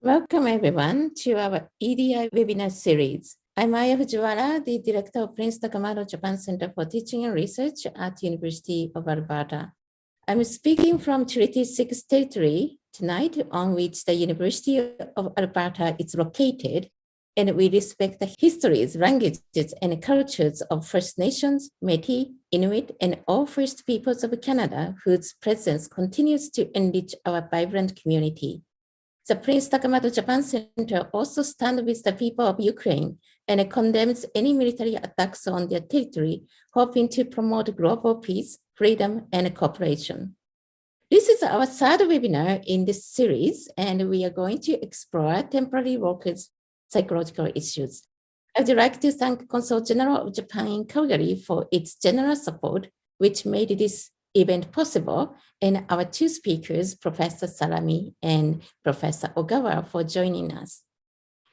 Welcome everyone to our EDI webinar series. I'm Maya Fujiwara, the Director of Prince Takamado Japan Center for Teaching and Research at University of Alberta. I'm speaking from Treaty 6 territory tonight, on which the University of Alberta is located, and we respect the histories, languages, and cultures of First Nations, Métis, Inuit, and all First Peoples of Canada, whose presence continues to enrich our vibrant community. The Prince Takamado Japan Center also stands with the people of Ukraine and condemns any military attacks on their territory, hoping to promote global peace, freedom, and cooperation. This is our third webinar in this series, and we are going to explore temporary workers' psychological issues. I would like to thank Consul General of Japan in Calgary for its generous support, which made this event possible, and our two speakers, Professor Salami and Professor Ogawa, for joining us.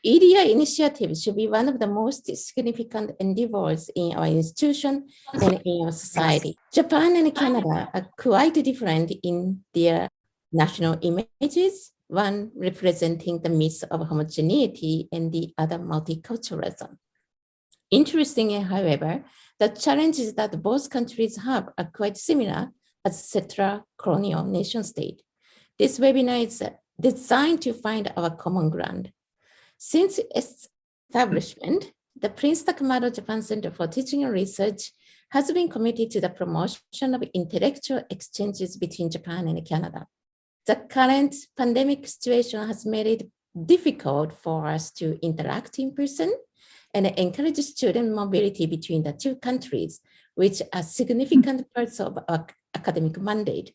EDI initiative should be one of the most significant endeavors in our institution and in our society. Japan and Canada are quite different in their national images, one representing the myth of homogeneity and the other multiculturalism. Interestingly, however, the challenges that both countries have are quite similar as settler colonial nation state. This webinar is designed to find our common ground. Since its establishment, the Prince Takamado Japan Center for Teaching and Research has been committed to the promotion of intellectual exchanges between Japan and Canada. The current pandemic situation has made it difficult for us to interact in person and encourage student mobility between the two countries, which are significant parts of our academic mandate.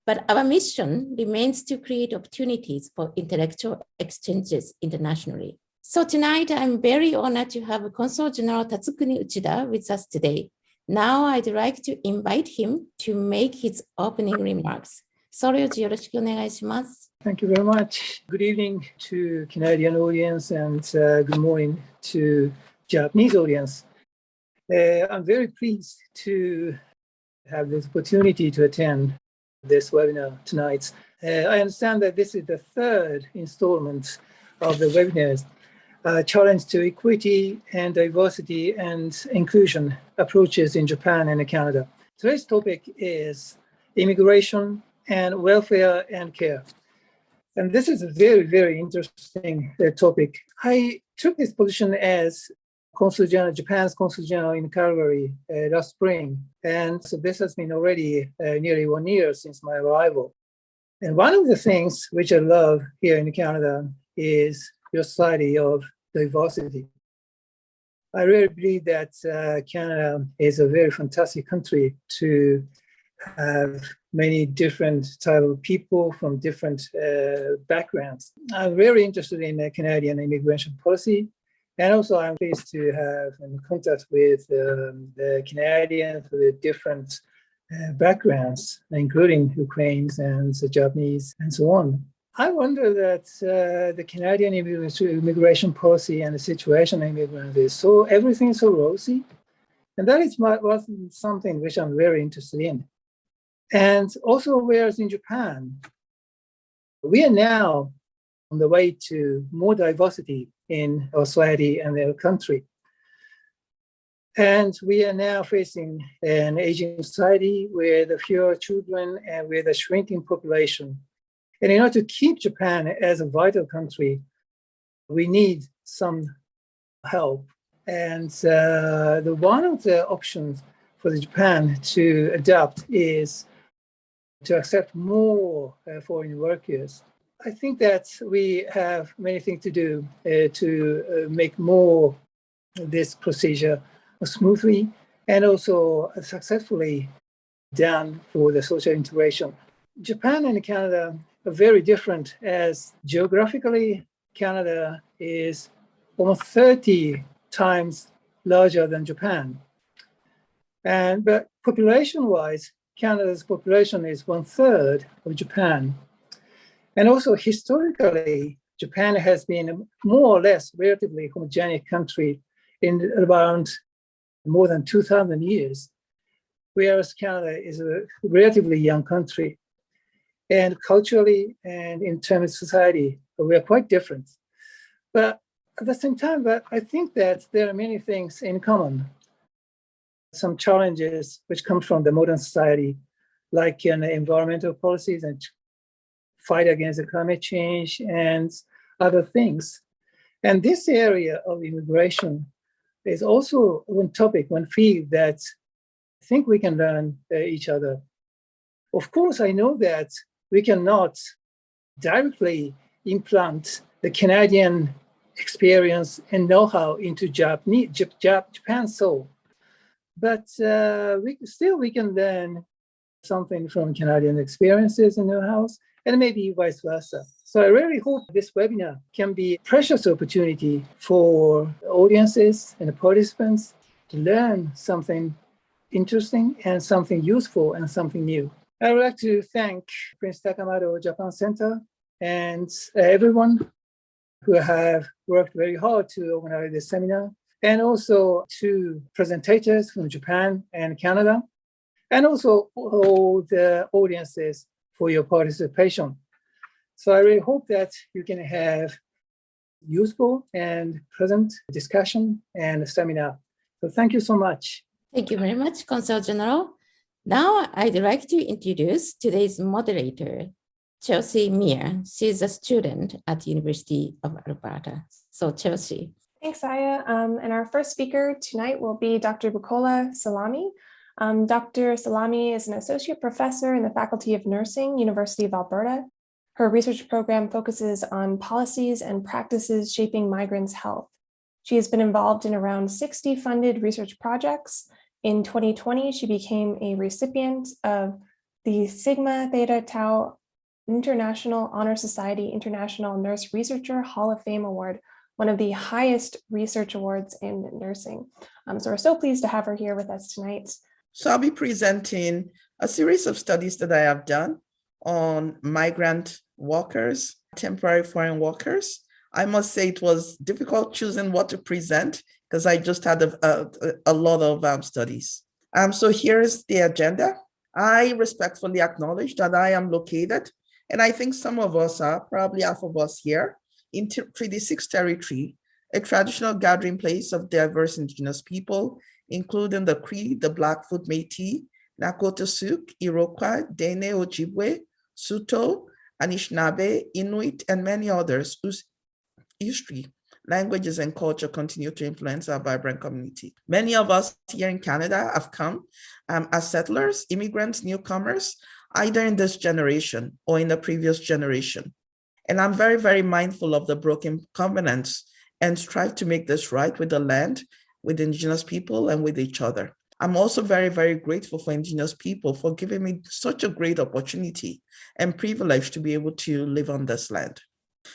But our mission remains to create opportunities for intellectual exchanges internationally. So tonight, I'm very honored to have Consul General Tatsukuni Uchida with us today. Now I'd like to invite him to make his opening remarks. Soryoji, yoroshiku onegai shimasu. Thank you very much. Good evening to Canadian audience and good morning to Japanese audience. I'm very pleased to have this opportunity to attend this webinar tonight. I understand that this is the third installment of the webinars, Challenge to Equity and Diversity and Inclusion Approaches in Japan and Canada. Today's topic is immigration and welfare and care. And this is a very, very interesting topic. I took this position as Consul General, Japan's Consul General in Calgary last spring. And so this has been already nearly 1 year since my arrival. And one of the things which I love here in Canada is your society of diversity. I really believe that Canada is a very fantastic country to have many different types of people from different backgrounds. I'm very interested in Canadian immigration policy. And also I'm pleased to have contact with the Canadians with different backgrounds, including Ukrainians and the Japanese and so on. I wonder that the Canadian immigration policy and the situation of immigrants is everything is so rosy. And that is was something which I'm very interested in. And also, whereas in Japan, we are now on the way to more diversity in our society and our country. And we are now facing an aging society with fewer children and with a shrinking population. And in order to keep Japan as a vital country, we need some help. And one of the options for Japan to adapt is to accept more foreign workers. I think that we have many things to do to make more this procedure smoothly and also successfully done for the social integration. Japan and Canada are very different, as geographically Canada is almost 30 times larger than Japan. But population-wise, Canada's population is 1/3 of Japan. And also historically, Japan has been a more or less relatively homogeneous country in around more than 2,000 years, whereas Canada is a relatively young country. And culturally and in terms of society, we are quite different. But at the same time, I think that there are many things in common. Some challenges which come from the modern society, like environmental policies and fight against the climate change and other things. And this area of immigration is also one topic, one field that I think we can learn each other. Of course, I know that we cannot directly implant the Canadian experience and know-how into Japan's soul. But we can learn something from Canadian experiences and know-hows, and maybe vice versa. So I really hope this webinar can be a precious opportunity for audiences and participants to learn something interesting and something useful and something new. I would like to thank Prince Takamaro Japan Center and everyone who have worked very hard to organize this seminar, and also to presentators from Japan and Canada, and also all the audiences for your participation. So I really hope that you can have useful and pleasant discussion and seminar. So thank you so much. Thank you very much, Consul General. Now I'd like to introduce today's moderator, Chelsea Meir. She's a student at University of Alberta. So Chelsea. Thanks, Aya. And our first speaker tonight will be Dr. Bukola Salami. Dr. Salami is an associate professor in the Faculty of Nursing, University of Alberta. Her research program focuses on policies and practices shaping migrants' health. She has been involved in around 60 funded research projects. In 2020, she became a recipient of the Sigma Theta Tau International Honor Society International Nurse Researcher Hall of Fame Award, one of the highest research awards in nursing. So we're so pleased to have her here with us tonight. So I'll be presenting a series of studies that I have done on migrant workers, temporary foreign workers. I must say it was difficult choosing what to present because I just had a lot of studies. So here's the agenda. I respectfully acknowledge that I am located, and I think some of us are, probably half of us here, in Treaty 6 territory, a traditional gathering place of diverse Indigenous people, including the Cree, the Blackfoot Métis, Nakota Sioux, Iroquois, Dene, Ojibwe, Saulteaux, Anishinaabe, Inuit, and many others whose history, languages, and culture continue to influence our vibrant community. Many of us here in Canada have come as settlers, immigrants, newcomers, either in this generation or in the previous generation. And I'm very, very mindful of the broken covenants and strive to make this right with the land, with Indigenous people, and with each other. I'm also very, very grateful for Indigenous people for giving me such a great opportunity and privilege to be able to live on this land.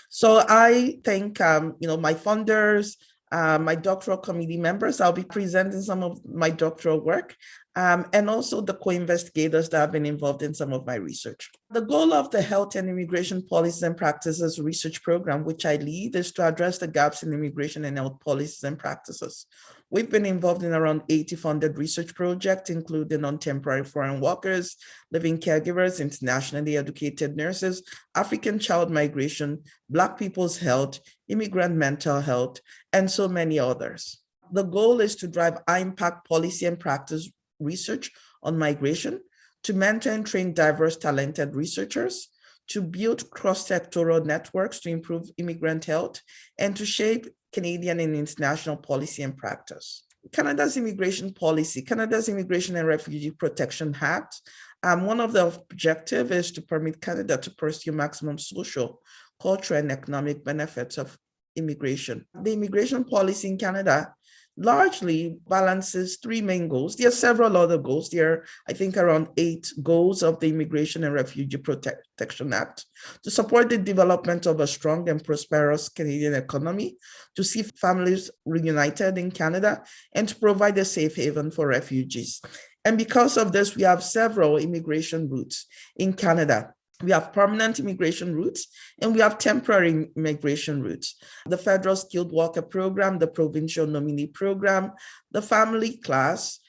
So I thank my funders, my doctoral committee members. I'll be presenting some of my doctoral work, and also the co-investigators that have been involved in some of my research. The goal of the Health and Immigration Policies and Practices Research Program, which I lead, is to address the gaps in immigration and health policies and practices. We've been involved in around 80 funded research projects, including on temporary foreign workers, living caregivers, internationally educated nurses, African child migration, Black people's health, immigrant mental health, and so many others. The goal is to drive high-impact policy and practice research on migration, to mentor and train diverse, talented researchers, to build cross-sectoral networks to improve immigrant health, and to shape Canadian and international policy and practice. Canada's immigration policy, Canada's Immigration and Refugee Protection Act, one of the objectives is to permit Canada to pursue maximum social, cultural, and economic benefits of immigration. The immigration policy in Canada largely balances three main goals. There are several other goals. There are, I think, around 8 goals of the Immigration and Refugee Protection Act: to support the development of a strong and prosperous Canadian economy, to see families reunited in Canada, and to provide a safe haven for refugees. And because of this, we have several immigration routes in Canada. We have permanent immigration routes, and we have temporary immigration routes. The Federal Skilled Worker Program, the Provincial Nominee Program, the Family Class,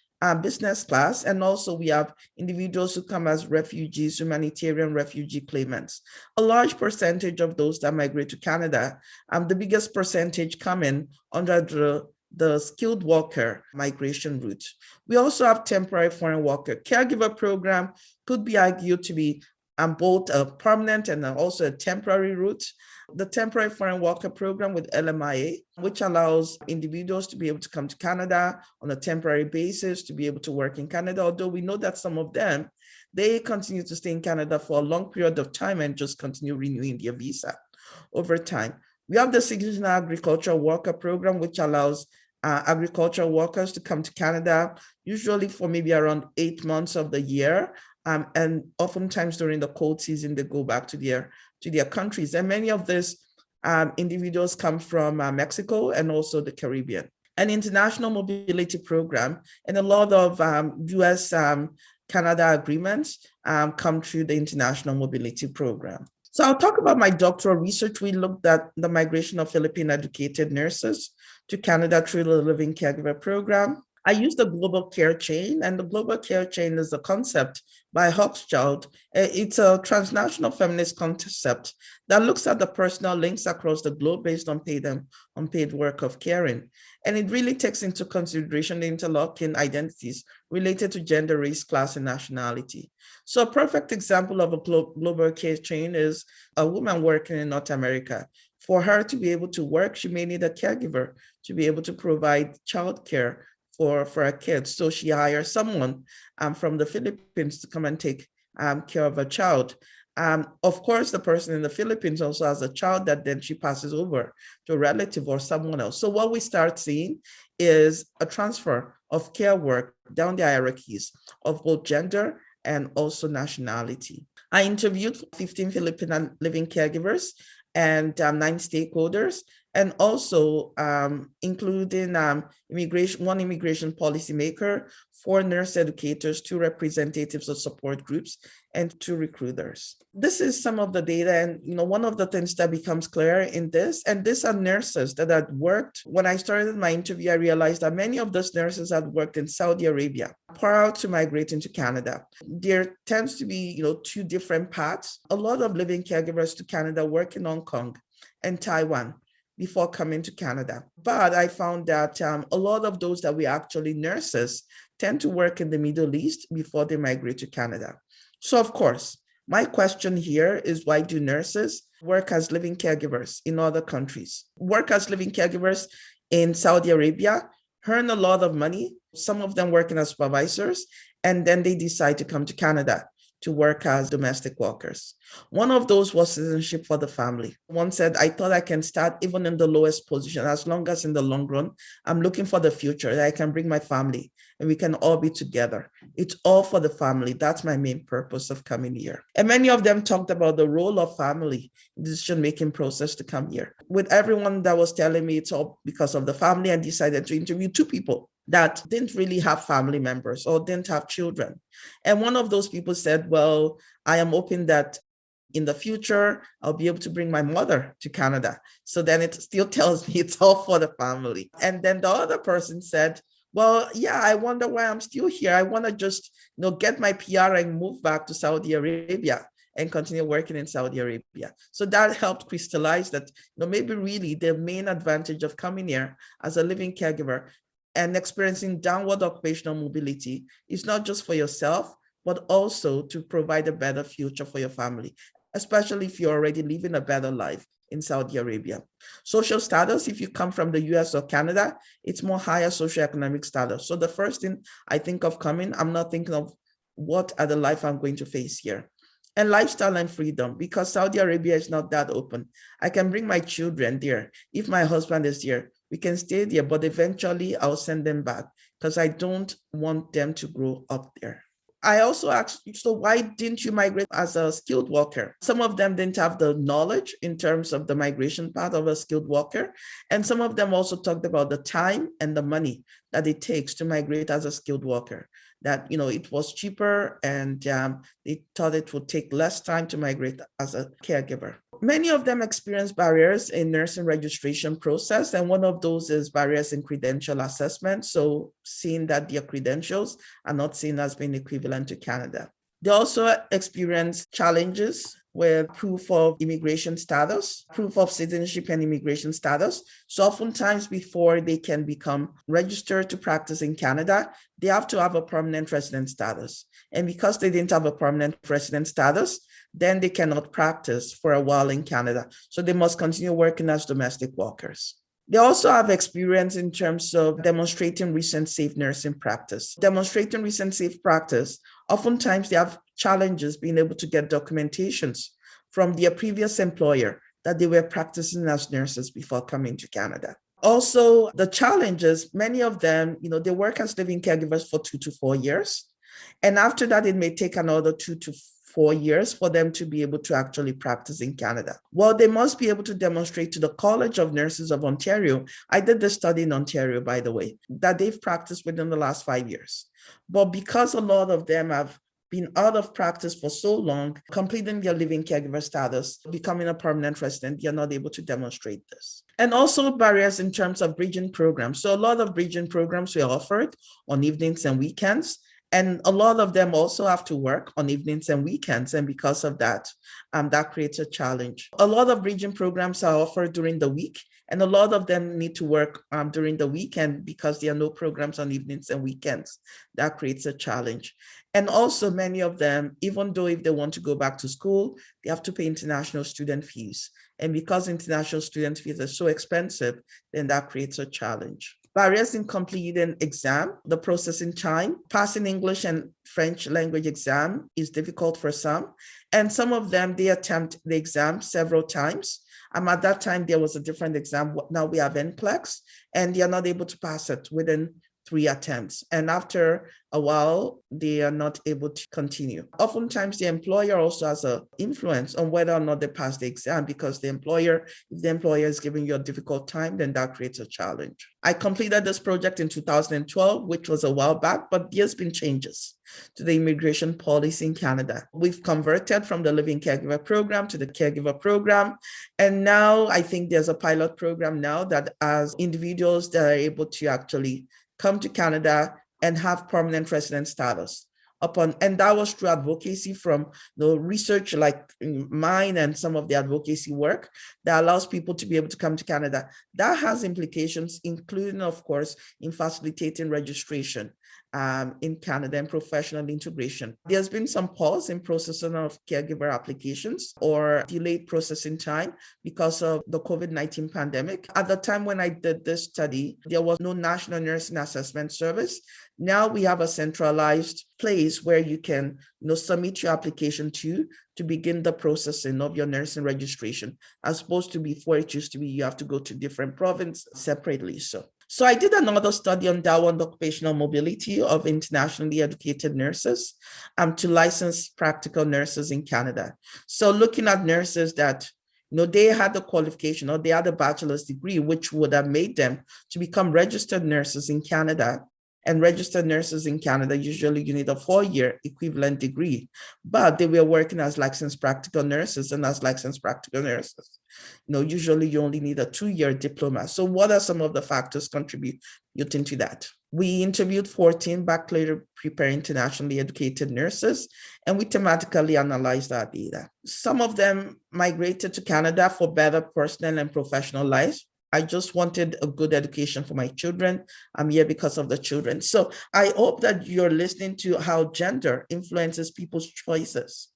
business class, and also we have individuals who come as refugees, humanitarian refugee claimants. A large percentage of those that migrate to Canada, the biggest percentage coming under the skilled worker migration route. We also have temporary foreign worker. Caregiver program could be argued to be both a permanent and also a temporary route. The temporary foreign worker program with LMIA, which allows individuals to be able to come to Canada on a temporary basis to be able to work in Canada, although we know that some of them, they continue to stay in Canada for a long period of time and just continue renewing their visa over time. We have the seasonal agricultural worker program, which allows agricultural workers to come to Canada, usually for maybe around 8 months of the year. And oftentimes during the cold season, they go back to their countries. And many of these individuals come from Mexico and also the Caribbean. An international mobility program and a lot of US Canada agreements come through the international mobility program. So I'll talk about my doctoral research. We looked at the migration of Philippine educated nurses to Canada through the Living Caregiver Program. I used the global care chain, and the global care chain is a concept by Hochschild. It's a transnational feminist concept that looks at the personal links across the globe based on unpaid work of caring. And it really takes into consideration the interlocking identities related to gender, race, class, and nationality. So a perfect example of a global care chain is a woman working in North America. For her to be able to work, she may need a caregiver to be able to provide childcare for her kids. So she hires someone from the Philippines to come and take care of a child. Of course, the person in the Philippines also has a child that then she passes over to a relative or someone else. So what we start seeing is a transfer of care work down the hierarchies of both gender and also nationality. I interviewed 15 Filipino living caregivers and 9 stakeholders, and also including one immigration policymaker, 4 nurse educators, 2 representatives of support groups, and 2 recruiters. This is some of the data, and one of the things that becomes clear in this, and these are nurses that had worked. When I started my interview, I realized that many of those nurses had worked in Saudi Arabia prior to migrating to Canada. There tends to be 2 different paths. A lot of living caregivers to Canada work in Hong Kong and Taiwan before coming to Canada. But I found that a lot of those that were actually nurses tend to work in the Middle East before they migrate to Canada. So of course, my question here is, why do nurses work as living caregivers in other countries? Work as living caregivers in Saudi Arabia, earn a lot of money, some of them working as supervisors, and then they decide to come to Canada to work as domestic workers. One of those was citizenship for the family. One said, I thought I can start even in the lowest position, as long as in the long run, I'm looking for the future, that I can bring my family and we can all be together. It's all for the family. That's my main purpose of coming here. And many of them talked about the role of family in the decision-making process to come here. With everyone that was telling me it's all because of the family, I decided to interview 2 people that didn't really have family members or didn't have children. And one of those people said, well, I am hoping that in the future, I'll be able to bring my mother to Canada. So then it still tells me it's all for the family. And then the other person said, well, yeah, I wonder why I'm still here. I want to just get my PR and move back to Saudi Arabia and continue working in Saudi Arabia. So that helped crystallize that maybe really the main advantage of coming here as a living caregiver and experiencing downward occupational mobility is not just for yourself, but also to provide a better future for your family, especially if you're already living a better life in Saudi Arabia. Social status, if you come from the US or Canada, it's more higher socioeconomic status. So the first thing I think of coming, I'm not thinking of what other life I'm going to face here. And lifestyle and freedom, because Saudi Arabia is not that open. I can bring my children there. If my husband is there, we can stay there, but eventually I'll send them back because I don't want them to grow up there. I also asked, so why didn't you migrate as a skilled worker? Some of them didn't have the knowledge in terms of the migration part of a skilled worker. And some of them also talked about the time and the money that it takes to migrate as a skilled worker. That, it was cheaper and they thought it would take less time to migrate as a caregiver. many of them experience barriers in nursing registration process, and one of those is barriers in credential assessment. So seeing that their credentials are not seen as being equivalent to Canada. They also experience challenges with proof of immigration status, proof of citizenship and immigration status. So oftentimes before they can become registered to practice in Canada, they have to have a permanent resident status. And because they didn't have a permanent resident status, then they cannot practice for a while in Canada. So they must continue working as domestic workers. They also have experience in terms of demonstrating recent safe nursing practice. Demonstrating recent safe practice, oftentimes they have challenges being able to get documentations from their previous employer that they were practicing as nurses before coming to Canada. Also, the challenges, many of them, they work as living caregivers for 2 to 4 years. And after that, it may take another 2 to 4 years for them to be able to actually practice in Canada. Well, they must be able to demonstrate to the College of Nurses of Ontario, I did this study in Ontario, by the way, that they've practiced within the last 5 years. But because a lot of them have been out of practice for so long, completing their living caregiver status, becoming a permanent resident, you're not able to demonstrate this. And also barriers in terms of bridging programs. So a lot of bridging programs were offered on evenings and weekends. And a lot of them also have to work on evenings and weekends. And because of that, that creates a challenge. A lot of bridging programs are offered during the week, and a lot of them need to work during the weekend because there are no programs on evenings and weekends. That creates a challenge. And also many of them, even though if they want to go back to school, they have to pay international student fees. And because international student fees are so expensive, then that creates a challenge. Barriers in completing exam, the processing time, passing English and French language exam is difficult for some. And some of them, they attempt the exam several times. At that time, there was a different exam. Now we have NCLEX, and they are not able to pass it within 3 attempts. And after a while, they are not able to continue. Oftentimes, the employer also has an influence on whether or not they pass the exam, because if the employer is giving you a difficult time, then that creates a challenge. I completed this project in 2012, which was a while back, but there's been changes to the immigration policy in Canada. We've converted from the living caregiver program to the caregiver program. And now I think there's a pilot program now that as individuals that are able to actually come to Canada and have permanent resident status. And that was through advocacy from the research like mine and some of the advocacy work that allows people to be able to come to Canada. That has implications, including, of course, in facilitating registration in Canada and professional integration. There's been some pause in processing of caregiver applications or delayed processing time because of the COVID-19 pandemic. At the time when I did this study, there was no national nursing assessment service. Now we have a centralized place where you can submit your application to begin the processing of your nursing registration, as opposed to before it used to be you have to go to different provinces separately. So I did another study on that one, the occupational mobility of internationally educated nurses to licensed practical nurses in Canada. So looking at nurses that they had the qualification or they had a bachelor's degree, which would have made them to become registered nurses in Canada. And registered nurses in Canada, usually you need a 4-year equivalent degree, but they were working as licensed practical nurses, and as licensed practical nurses, usually you only need a 2-year diploma. So what are some of the factors contributing to that? We interviewed 14 Bachelor prepared internationally educated nurses, and we thematically analyzed our data. Some of them migrated to Canada for better personal and professional lives. I just wanted a good education for my children. I'm here because of the children. So I hope that you're listening to how gender influences people's choices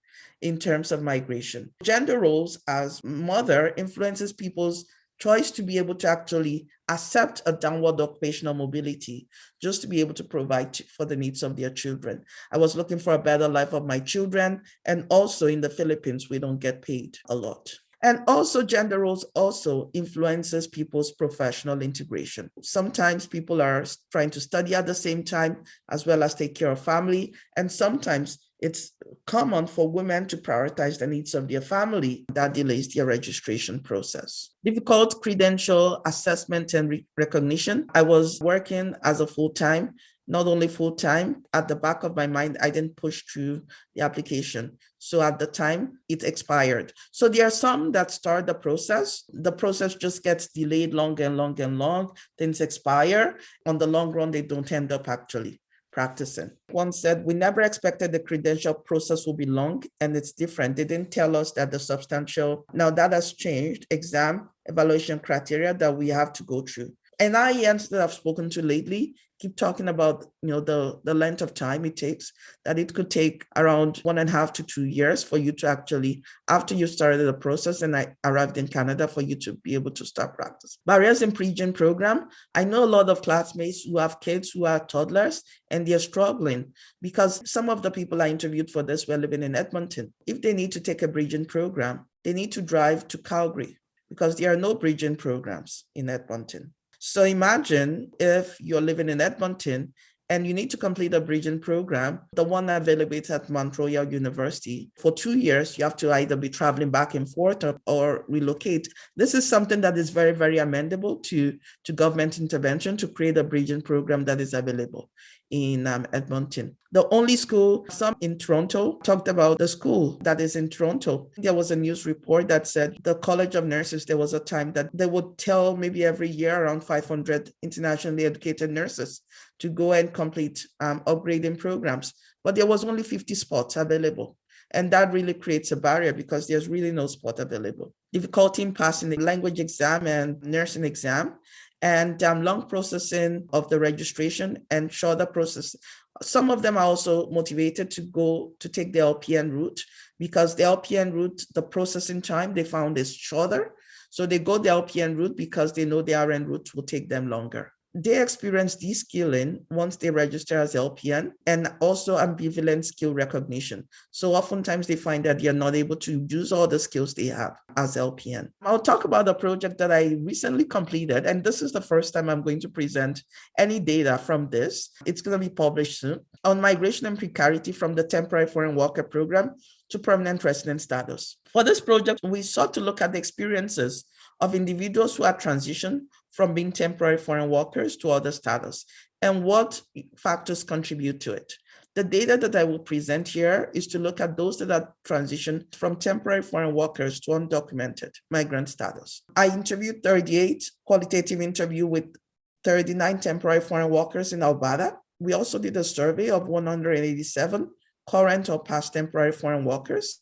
in terms of migration. Gender roles as mother influences people's choice to be able to actually accept a downward occupational mobility just to be able to provide for the needs of their children. I was looking for a better life of my children. And also in the Philippines, we don't get paid a lot. And also gender roles also influences people's professional integration. Sometimes people are trying to study at the same time as well as take care of family. And sometimes it's common for women to prioritize the needs of their family. That delays their registration process. Difficult credential assessment and recognition. I was working as a full-time not only full-time. At the back of my mind, I didn't push through the application. So at the time, it expired. So there are some that start the process. The process just gets delayed long and long and long. Things expire. On the long run, they don't end up actually practicing. One said, we never expected the credential process will be long, and it's different. They didn't tell us that the substantial, now that has changed, exam evaluation criteria that we have to go through. And IENs that I've spoken to lately keep talking about, the length of time it takes, that it could take around 1.5 to 2 years for you to actually, after you started the process and I arrived in Canada, for you to be able to start practice. Barriers in pre-gen program. I know a lot of classmates who have kids who are toddlers and they're struggling because some of the people I interviewed for this were living in Edmonton. If they need to take a bridging program, they need to drive to Calgary because there are no bridging programs in Edmonton. So imagine if you're living in Edmonton and you need to complete a bridging program, the one available at Mount Royal University. For 2 years, you have to either be traveling back and forth or relocate. This is something that is very, very amendable to government intervention to create a bridging program that is available in Edmonton. The only school, some in Toronto, talked about the school that is in Toronto. There was a news report that said the College of Nurses, there was a time that they would tell maybe every year around 500 internationally educated nurses to go and complete upgrading programs. But there was only 50 spots available. And that really creates a barrier because there's really no spot available. Difficulty in passing the language exam and nursing exam, and long processing of the registration and shorter process. Some of them are also motivated to go to take the LPN route because the LPN route, the processing time they found is shorter. So they go the LPN route because they know the RN route will take them longer. They experience de-skilling once they register as LPN and also ambivalent skill recognition. So oftentimes they find that they're not able to use all the skills they have as LPN. I'll talk about a project that I recently completed, and this is the first time I'm going to present any data from this. It's going to be published soon on migration and precarity from the temporary foreign worker program to permanent resident status. For this project, we sought to look at the experiences of individuals who had transitioned from being temporary foreign workers to other status and what factors contribute to it. The data that I will present here is to look at those that have transitioned from temporary foreign workers to undocumented migrant status. I interviewed 38 qualitative interview with 39 temporary foreign workers in Alberta. We also did a survey of 187 current or past temporary foreign workers.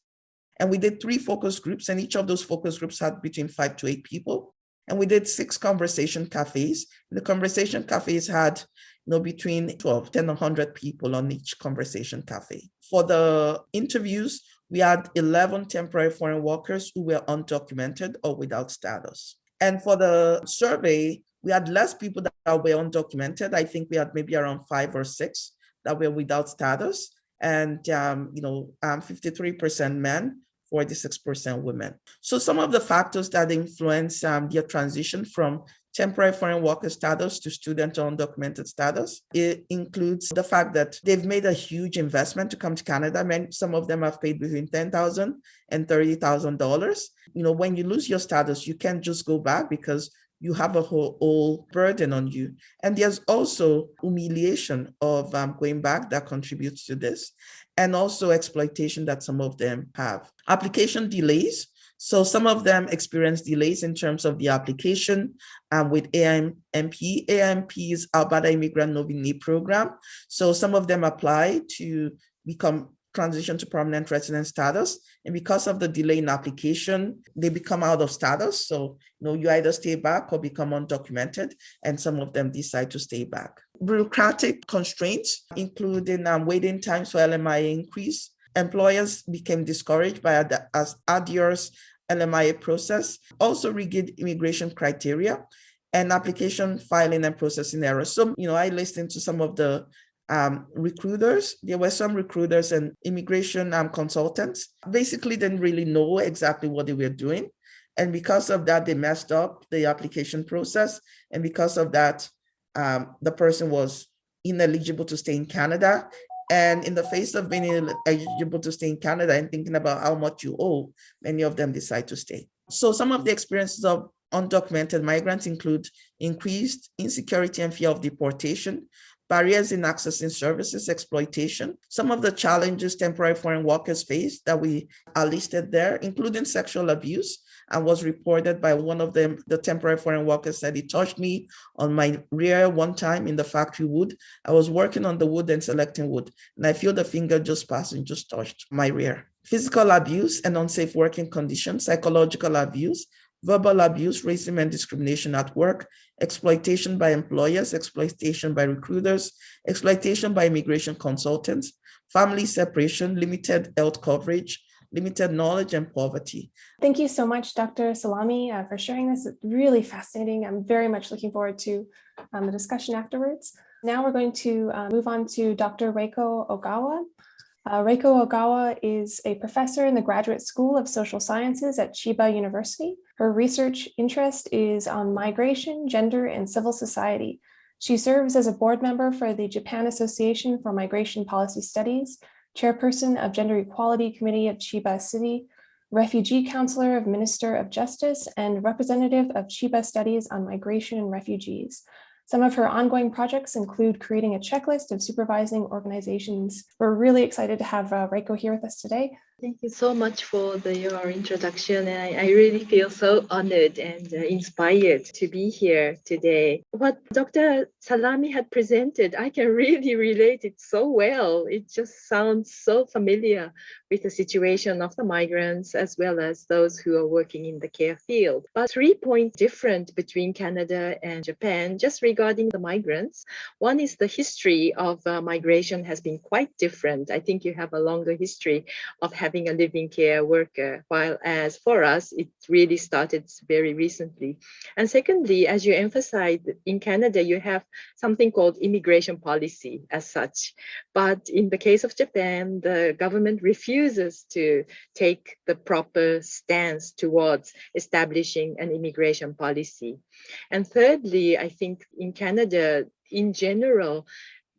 And we did 3 focus groups, and each of those focus groups had between 5 to 8 people. And we did 6 conversation cafes. The conversation cafes had between 10 and 100 people on each conversation cafe. For the interviews, we had 11 temporary foreign workers who were undocumented or without status. And for the survey, we had less people that were undocumented. I think we had maybe around 5 or 6 that were without status. And 53% men, 46% women. So some of the factors that influence their transition from temporary foreign worker status to student or undocumented status, it includes the fact that they've made a huge investment to come to Canada. Some of them have paid between $10,000 and $30,000. When you lose your status, you can't just go back because you have a whole burden on you. And there's also humiliation of going back that contributes to this, and also exploitation that some of them have. Application delays. So some of them experience delays in terms of the application with AIMP. AIMP is Alberta Immigrant Nominee Program. So some of them apply to transition to permanent resident status. And because of the delay in application, they become out of status. So, you either stay back or become undocumented, and some of them decide to stay back. Bureaucratic constraints, including waiting times for LMIA increase. Employers became discouraged by as arduous LMIA process, also rigid immigration criteria, and application filing and processing errors. So, I listened to some of the recruiters. There were some recruiters and immigration consultants basically didn't really know exactly what they were doing. And because of that, they messed up the application process. And because of that, the person was ineligible to stay in Canada. And in the face of being eligible to stay in Canada and thinking about how much you owe, many of them decide to stay. So some of the experiences of undocumented migrants include increased insecurity and fear of deportation barriers in accessing services, exploitation. Some of the challenges temporary foreign workers face that we are listed there, including sexual abuse, and was reported by one of them. The temporary foreign worker said, "It touched me on my rear one time in the factory wood. I was working on the wood and selecting wood, and I feel the finger just passed and just touched my rear." Physical abuse and unsafe working conditions, psychological abuse, verbal abuse, racism and discrimination at work, exploitation by employers, exploitation by recruiters, exploitation by immigration consultants, family separation, limited health coverage, limited knowledge, and poverty. Thank you so much, Dr. Salami, for sharing this. It's really fascinating. I'm very much looking forward to the discussion afterwards. Now we're going to move on to Dr. Reiko Ogawa. Reiko Ogawa is a professor in the Graduate School of Social Sciences at Chiba University. Her research interest is on migration, gender, and civil society. She serves as a board member for the Japan Association for Migration Policy Studies, chairperson of Gender Equality Committee of Chiba City, refugee counselor of Minister of Justice, and representative of Chiba Studies on Migration and Refugees. Some of her ongoing projects include creating a checklist of supervising organizations. We're really excited to have Reiko here with us today. Thank you so much for your introduction. And I really feel so honored and inspired to be here today. What Dr. Salami had presented, I can really relate it so well. It just sounds so familiar with the situation of the migrants as well as those who are working in the care field. But 3 points different between Canada and Japan, just regarding the migrants. One is the history of migration has been quite different. I think you have a longer history of having a living care worker, while as for us, it really started very recently. And secondly, as you emphasized, in Canada, you have something called immigration policy as such. But in the case of Japan, the government refuses to take the proper stance towards establishing an immigration policy. And thirdly, I think in Canada, in general,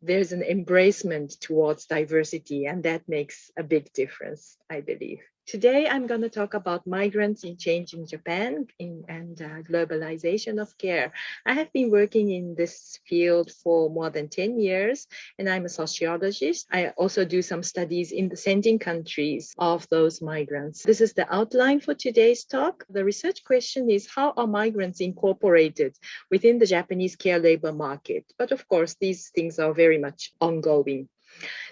there's an embracement towards diversity, and that makes a big difference, I believe. Today, I'm going to talk about migrants in change in Japan and globalization of care. I have been working in this field for more than 10 years, and I'm a sociologist. I also do some studies in the sending countries of those migrants. This is the outline for today's talk. The research question is, how are migrants incorporated within the Japanese care labor market? But of course, these things are very much ongoing.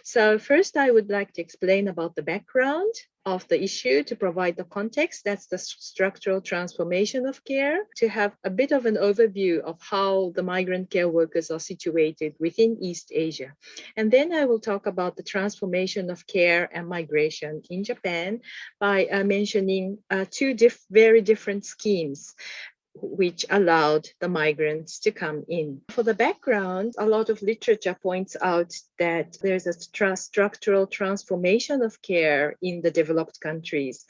So first, I would like to explain about the background of the issue to provide the context. That's the structural transformation of care, to have a bit of an overview of how the migrant care workers are situated within East Asia. And then I will talk about the transformation of care and migration in Japan by mentioning two very different schemes which allowed the migrants to come in. For the background, a lot of literature points out that there's a structural transformation of care in the developed countries,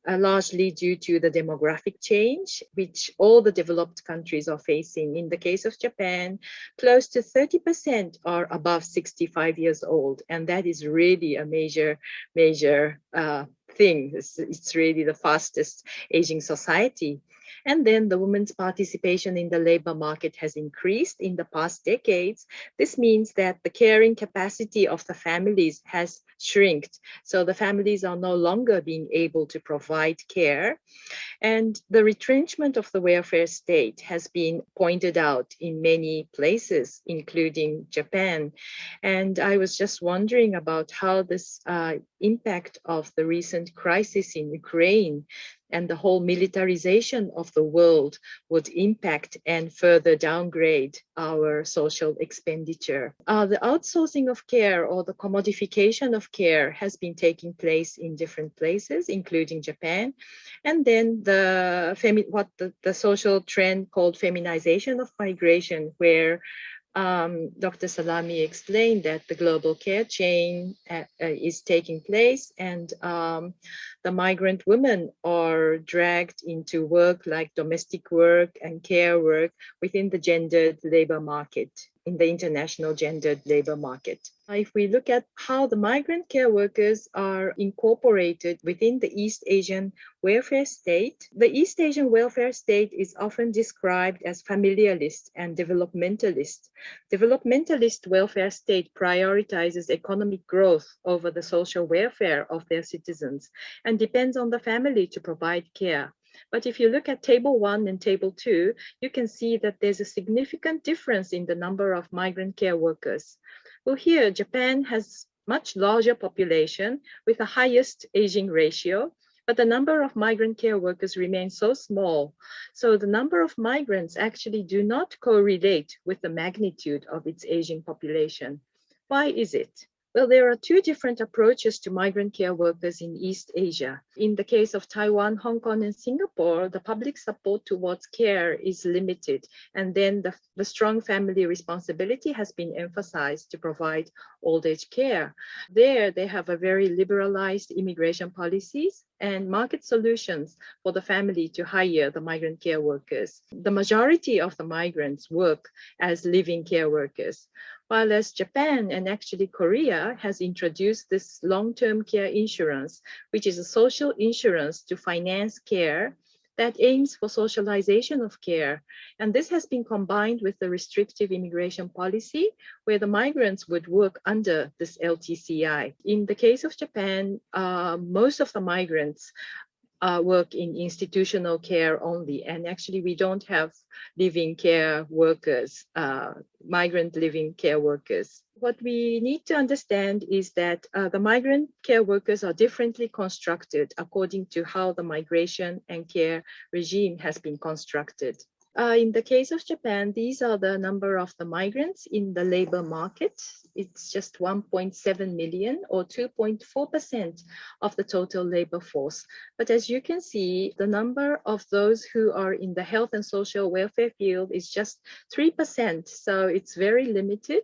largely due to the demographic change, which all the developed countries are facing. In the case of Japan, close to 30% are above 65 years old, and that is really a major thing. It's really the fastest aging society. And then the women's participation in the labor market has increased in the past decades. This means that the caring capacity of the families has shrinked. So the families are no longer being able to provide care. And the retrenchment of the welfare state has been pointed out in many places, including Japan. And I was just wondering about how this impact of the recent crisis in Ukraine and the whole militarization of the world would impact and further downgrade our social expenditure. The outsourcing of care or the commodification of care has been taking place in different places, including Japan. And then the social trend called feminization of migration, where Dr. Salami explained that the global care chain is taking place, and the migrant women are dragged into work like domestic work and care work within the gendered labor market. in the international gendered labor market. If we look at how the migrant care workers are incorporated within the East Asian welfare state, the East Asian welfare state is often described as familialist and developmentalist. Developmentalist welfare state prioritizes economic growth over the social welfare of their citizens and depends on the family to provide care. But if you look at Table 1 and Table 2, you can see that there's a significant difference in the number of migrant care workers. Well, here, Japan has much larger population with the highest aging ratio, but the number of migrant care workers remains so small. So the number of migrants actually do not correlate with the magnitude of its aging population. Why is it? Well, there are two different approaches to migrant care workers in East Asia. In the case of Taiwan, Hong Kong, and Singapore, the public support towards care is limited, and then the strong family responsibility has been emphasized to provide old age care. There, they have a very liberalized immigration policies and market solutions for the family to hire the migrant care workers. The majority of the migrants work as living care workers, while as Japan and actually Korea has introduced this long-term care insurance, which is a social insurance to finance care that aims for socialization of care. And this has been combined with the restrictive immigration policy, where the migrants would work under this LTCI. In the case of Japan, most of the migrants work in institutional care only. And actually, we don't have living care workers, migrant living care workers. What we need to understand is that the migrant care workers are differently constructed according to how the migration and care regime has been constructed. In the case of Japan, these are the number of the migrants in the labor market. It's just 1.7 million or 2.4% of the total labor force. But as you can see, the number of those who are in the health and social welfare field is just 3%. So it's very limited.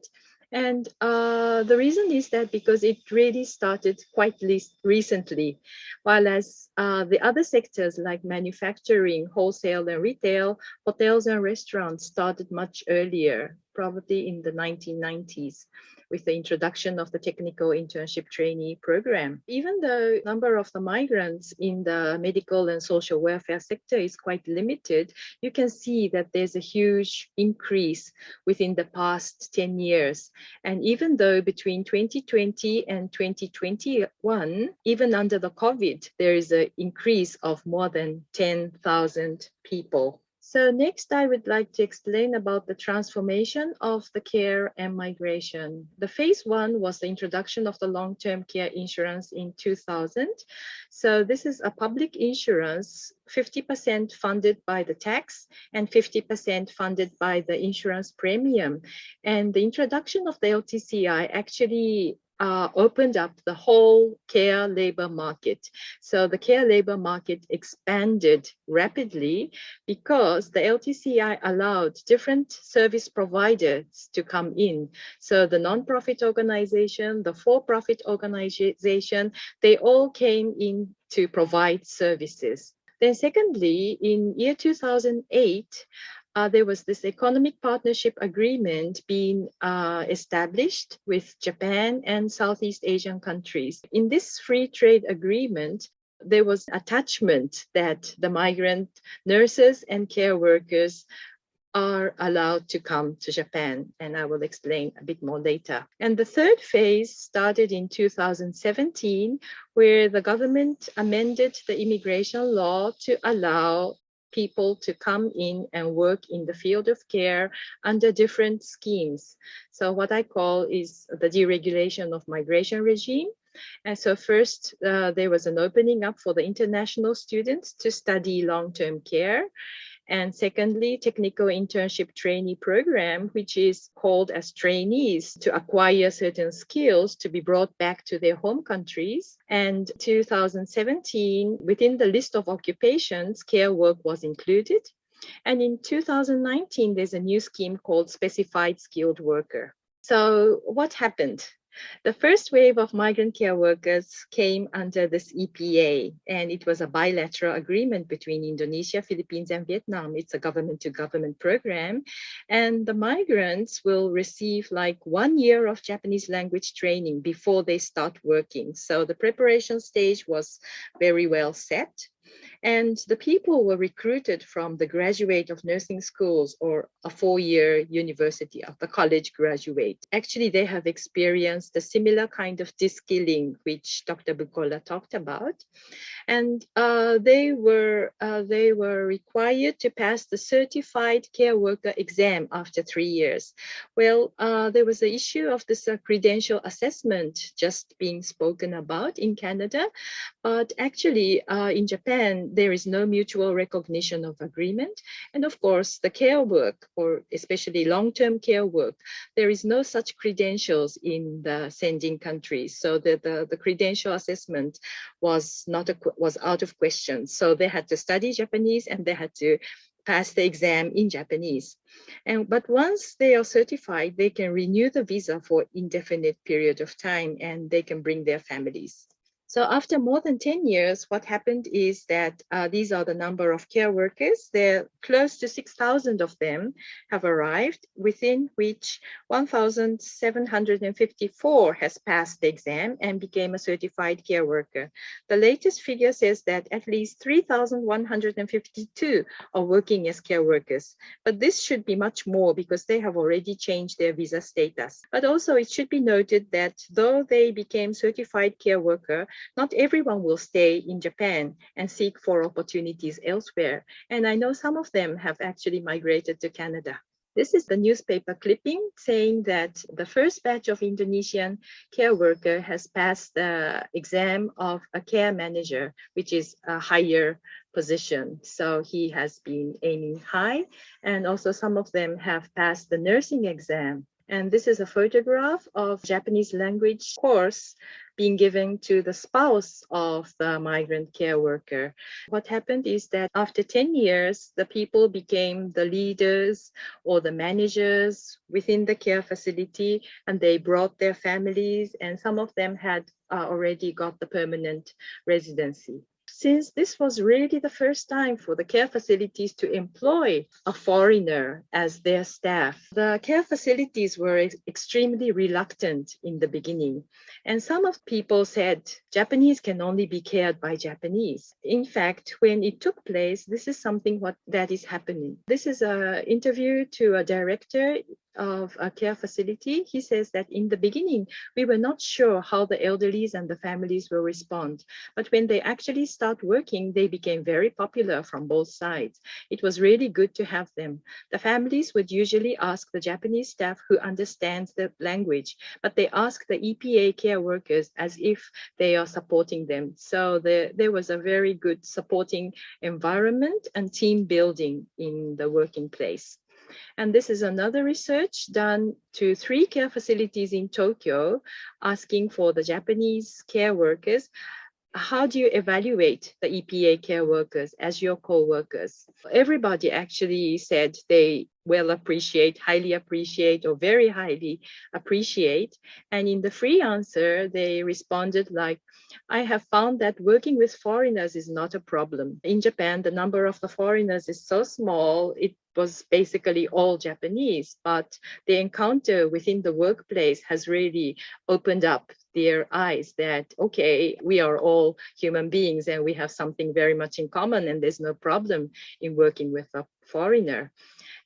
And the reason is that because it really started quite recently, while as the other sectors like manufacturing, wholesale and retail, hotels and restaurants started much earlier, probably in the 1990s. With the introduction of the technical internship trainee program. Even though the number of the migrants in the medical and social welfare sector is quite limited, you can see that there's a huge increase within the past 10 years. And even though between 2020 and 2021, even under the COVID, there is an increase of more than 10,000 people. So next, I would like to explain about the transformation of the care and migration. The phase one was the introduction of the long-term care insurance in 2000. So this is a public insurance, 50% funded by the tax and 50% funded by the insurance premium. And the introduction of the LTCI actually opened up the whole care labor market. So the care labor market expanded rapidly because the LTCI allowed different service providers to come in. So the non-profit organization, the for-profit organization, they all came in to provide services. Then secondly, in year 2008, there was this economic partnership agreement being established with Japan and Southeast Asian countries. In this free trade agreement, there was attachment that the migrant nurses and care workers are allowed to come to Japan, and I will explain a bit more later. And the third phase started in 2017, where the government amended the immigration law to allow people to come in and work in the field of care under different schemes. So what I call is the deregulation of migration regime. And so first, there was an opening up for the international students to study long-term care. And secondly, technical internship trainee program, which is called as trainees to acquire certain skills to be brought back to their home countries. And 2017, within the list of occupations, care work was included. And in 2019, there's a new scheme called specified skilled worker. So what happened? The first wave of migrant care workers came under this EPA, and it was a bilateral agreement between Indonesia, Philippines, and Vietnam. It's a government-to-government program, and the migrants will receive like 1 year of Japanese language training before they start working. So the preparation stage was very well set. And the people were recruited from the graduate of nursing schools or a 4-year university of the college graduate. Actually, they have experienced a similar kind of de-skilling, which Dr. Bukola talked about. And they were required to pass the certified care worker exam after 3 years. Well, there was the issue of this credential assessment just being spoken about in Canada, but actually in Japan, there is no mutual recognition of agreement. And of course, the care work, or especially long-term care work, there is no such credentials in the sending countries. So the credential assessment was out of question. So they had to study Japanese and they had to pass the exam in Japanese. But once they are certified, they can renew the visa for indefinite period of time and they can bring their families. So after more than 10 years, what happened is that these are the number of care workers. There close to 6,000 of them have arrived, within which 1,754 has passed the exam and became a certified care worker. The latest figure says that at least 3,152 are working as care workers. But this should be much more because they have already changed their visa status. But also it should be noted that though they became certified care worker, not everyone will stay in Japan and seek for opportunities elsewhere. And I know some of them have actually migrated to Canada. This is the newspaper clipping saying that the first batch of Indonesian care worker has passed the exam of a care manager, which is a higher position. So he has been aiming high. And also some of them have passed the nursing exam. And this is a photograph of Japanese language course being given to the spouse of the migrant care worker. What happened is that after 10 years, the people became the leaders or the managers within the care facility, and they brought their families, and some of them had already got the permanent residency. Since this was really the first time for the care facilities to employ a foreigner as their staff, the care facilities were extremely reluctant in the beginning. And some of people said Japanese can only be cared by Japanese. In fact, when it took place, this is something that is happening. This is an interview to a director of a care facility. He says that in the beginning, we were not sure how the elderlies and the families will respond. But when they actually start working, they became very popular from both sides. It was really good to have them. The families would usually ask the Japanese staff who understands the language, but they ask the EPA care workers as if they are supporting them. So there was a very good supporting environment and team building in the working place. And this is another research done to 3 care facilities in Tokyo, asking for the Japanese care workers, how do you evaluate the EPA care workers as your co-workers? Everybody actually said they well appreciate, highly appreciate, or very highly appreciate. And in the free answer, they responded like, I have found that working with foreigners is not a problem. In Japan, the number of the foreigners is so small, it was basically all Japanese, but the encounter within the workplace has really opened up their eyes that, okay, we are all human beings and we have something very much in common and there's no problem in working with a foreigner.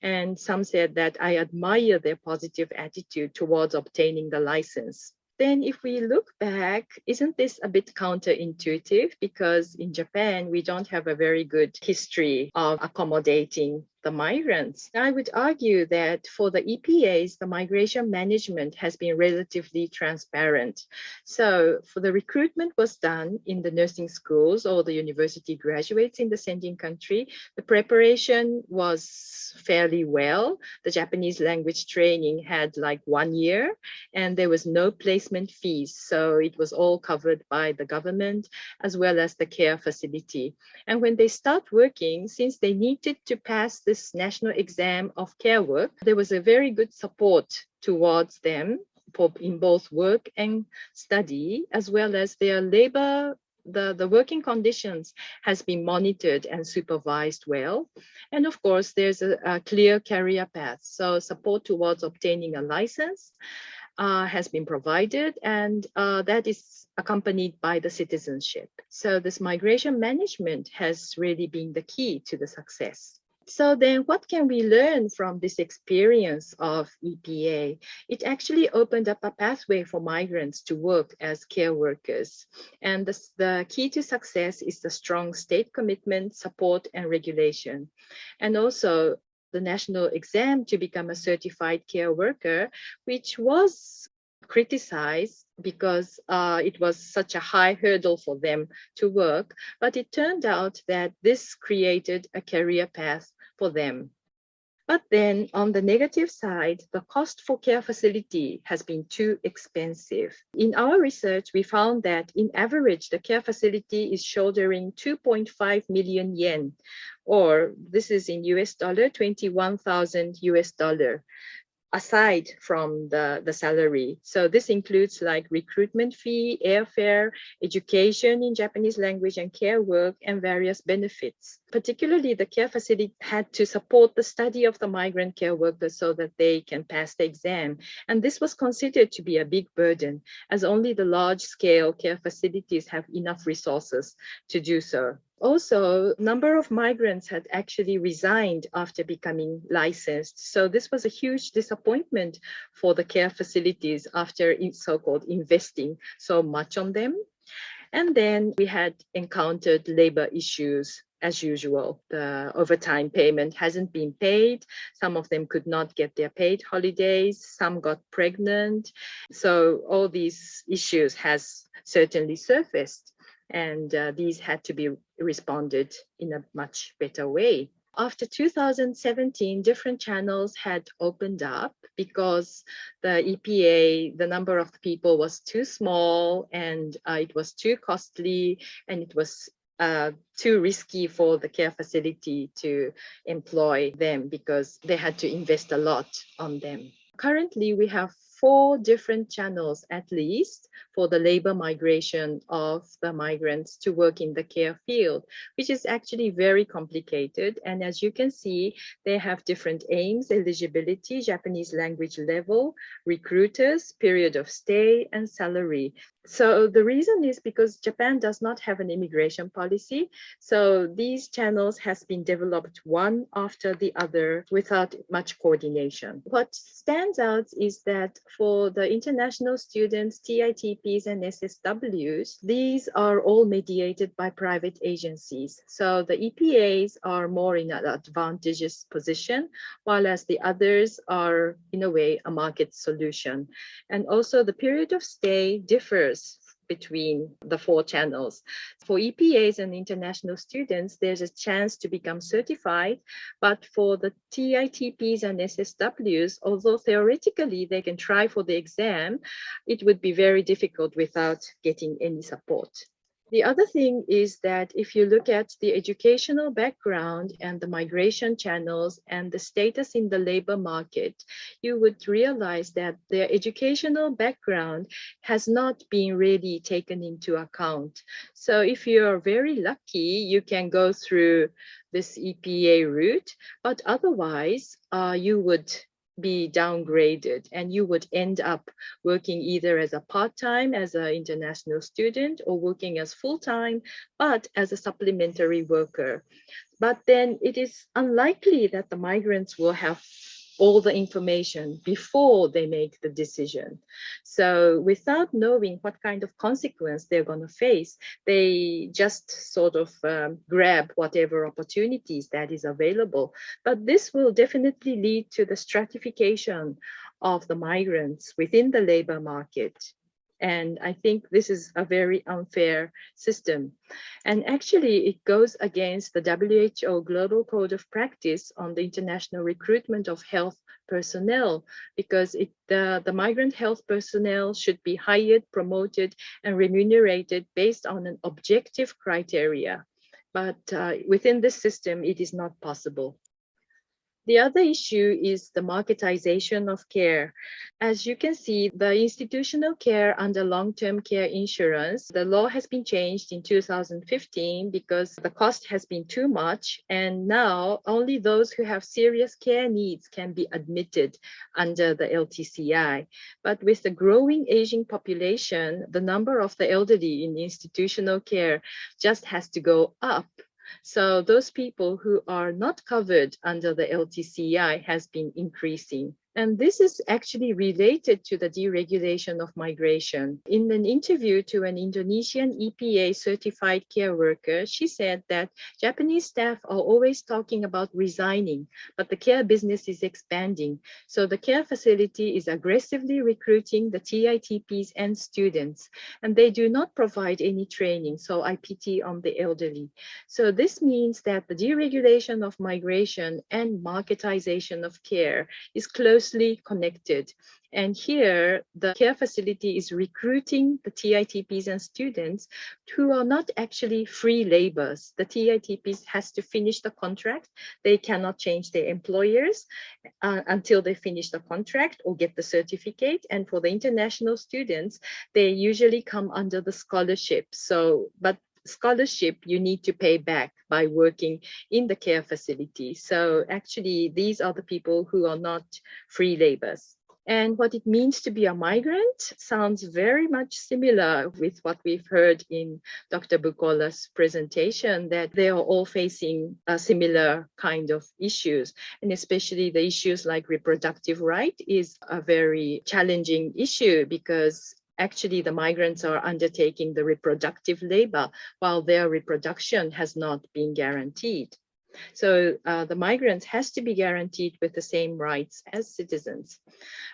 And some said that I admire their positive attitude towards obtaining the license. Then if we look back, isn't this a bit counterintuitive? Because in Japan, we don't have a very good history of accommodating the migrants. I would argue that for the EPAs, the migration management has been relatively transparent. So for the recruitment was done in the nursing schools or the university graduates in the sending country. The preparation was fairly well. The Japanese language training had like 1 year and there was no placement fees. So it was all covered by the government as well as the care facility. And when they start working, since they needed to pass this national exam of care work, there was a very good support towards them in both work and study, as well as their labor. The working conditions has been monitored and supervised well. And of course, there's a clear career path. So support towards obtaining a license has been provided, and that is accompanied by the citizenship. So this migration management has really been the key to the success. So then what can we learn from this experience of EPA? It actually opened up a pathway for migrants to work as care workers. And the key to success is the strong state commitment, support, and regulation. And also the national exam to become a certified care worker, which was criticized because it was such a high hurdle for them to work. But it turned out that this created a career path for them. But then on the negative side, the cost for care facility has been too expensive. In our research, we found that in average, the care facility is shouldering 2.5 million yen, or this is in US dollar, 21,000 US dollar, aside from the salary. So this includes like recruitment fee, airfare, education in Japanese language and care work, and various benefits. Particularly the care facility had to support the study of the migrant care workers so that they can pass the exam. And this was considered to be a big burden, as only the large-scale care facilities have enough resources to do so. Also, number of migrants had actually resigned after becoming licensed. So this was a huge disappointment for the care facilities after so-called investing so much on them. And then we had encountered labor issues as usual. The overtime payment hasn't been paid. Some of them could not get their paid holidays. Some got pregnant. So all these issues has certainly surfaced. And these had to be responded in a much better way. After 2017, different channels had opened up because the EPA, the number of people was too small, and it was too costly, and it was too risky for the care facility to employ them because they had to invest a lot on them. Currently, we have 4 different channels at least for the labor migration of the migrants to work in the care field, which is actually very complicated. And as you can see, they have different aims: eligibility, Japanese language level, recruiters, period of stay, and salary. So the reason is because Japan does not have an immigration policy. So these channels has been developed one after the other without much coordination. What stands out is that for the international students, TITPs and SSWs, these are all mediated by private agencies. So the EPAs are more in an advantageous position, while as the others are in a way a market solution. And also the period of stay differs between the 4 channels. For EPAs and international students, there's a chance to become certified, but for the TITPs and SSWs, although theoretically they can try for the exam, it would be very difficult without getting any support. The other thing is that if you look at the educational background and the migration channels and the status in the labor market, you would realize that their educational background has not been really taken into account. So if you're very lucky, you can go through this EPA route, but otherwise you would be downgraded and you would end up working either as a part-time as an international student or working as full-time but as a supplementary worker. But then it is unlikely that the migrants will have all the information before they make the decision. So without knowing what kind of consequence they're going to face, they just sort of grab whatever opportunities that is available. But this will definitely lead to the stratification of the migrants within the labor market. And I think this is a very unfair system. And actually, it goes against the WHO Global Code of Practice on the international recruitment of health personnel, because the migrant health personnel should be hired, promoted, and remunerated based on an objective criteria. But within this system, it is not possible. The other issue is the marketization of care. As you can see, the institutional care under long-term care insurance, the law has been changed in 2015 because the cost has been too much. And now only those who have serious care needs can be admitted under the LTCI. But with the growing aging population, the number of the elderly in institutional care just has to go up. So those people who are not covered under the LTCI has been increasing. And this is actually related to the deregulation of migration. In an interview to an Indonesian EPA certified care worker, she said that Japanese staff are always talking about resigning, but the care business is expanding. So the care facility is aggressively recruiting the TITPs and students, and they do not provide any training. So I pity on the elderly. So this means that the deregulation of migration and marketization of care is closely connected. And here, the care facility is recruiting the TITPs and students who are not actually free laborers. The TITPs has to finish the contract. They cannot change their employers until they finish the contract or get the certificate. And for the international students, they usually come under the scholarship. But scholarship you need to pay back by working in the care facility. So actually, these are the people who are not free laborers. And what it means to be a migrant sounds very much similar with what we've heard in Dr. Bukola's presentation, that they are all facing a similar kind of issues. And especially the issues like reproductive right is a very challenging issue because actually the migrants are undertaking the reproductive labor while their reproduction has not been guaranteed. So the migrants has to be guaranteed with the same rights as citizens.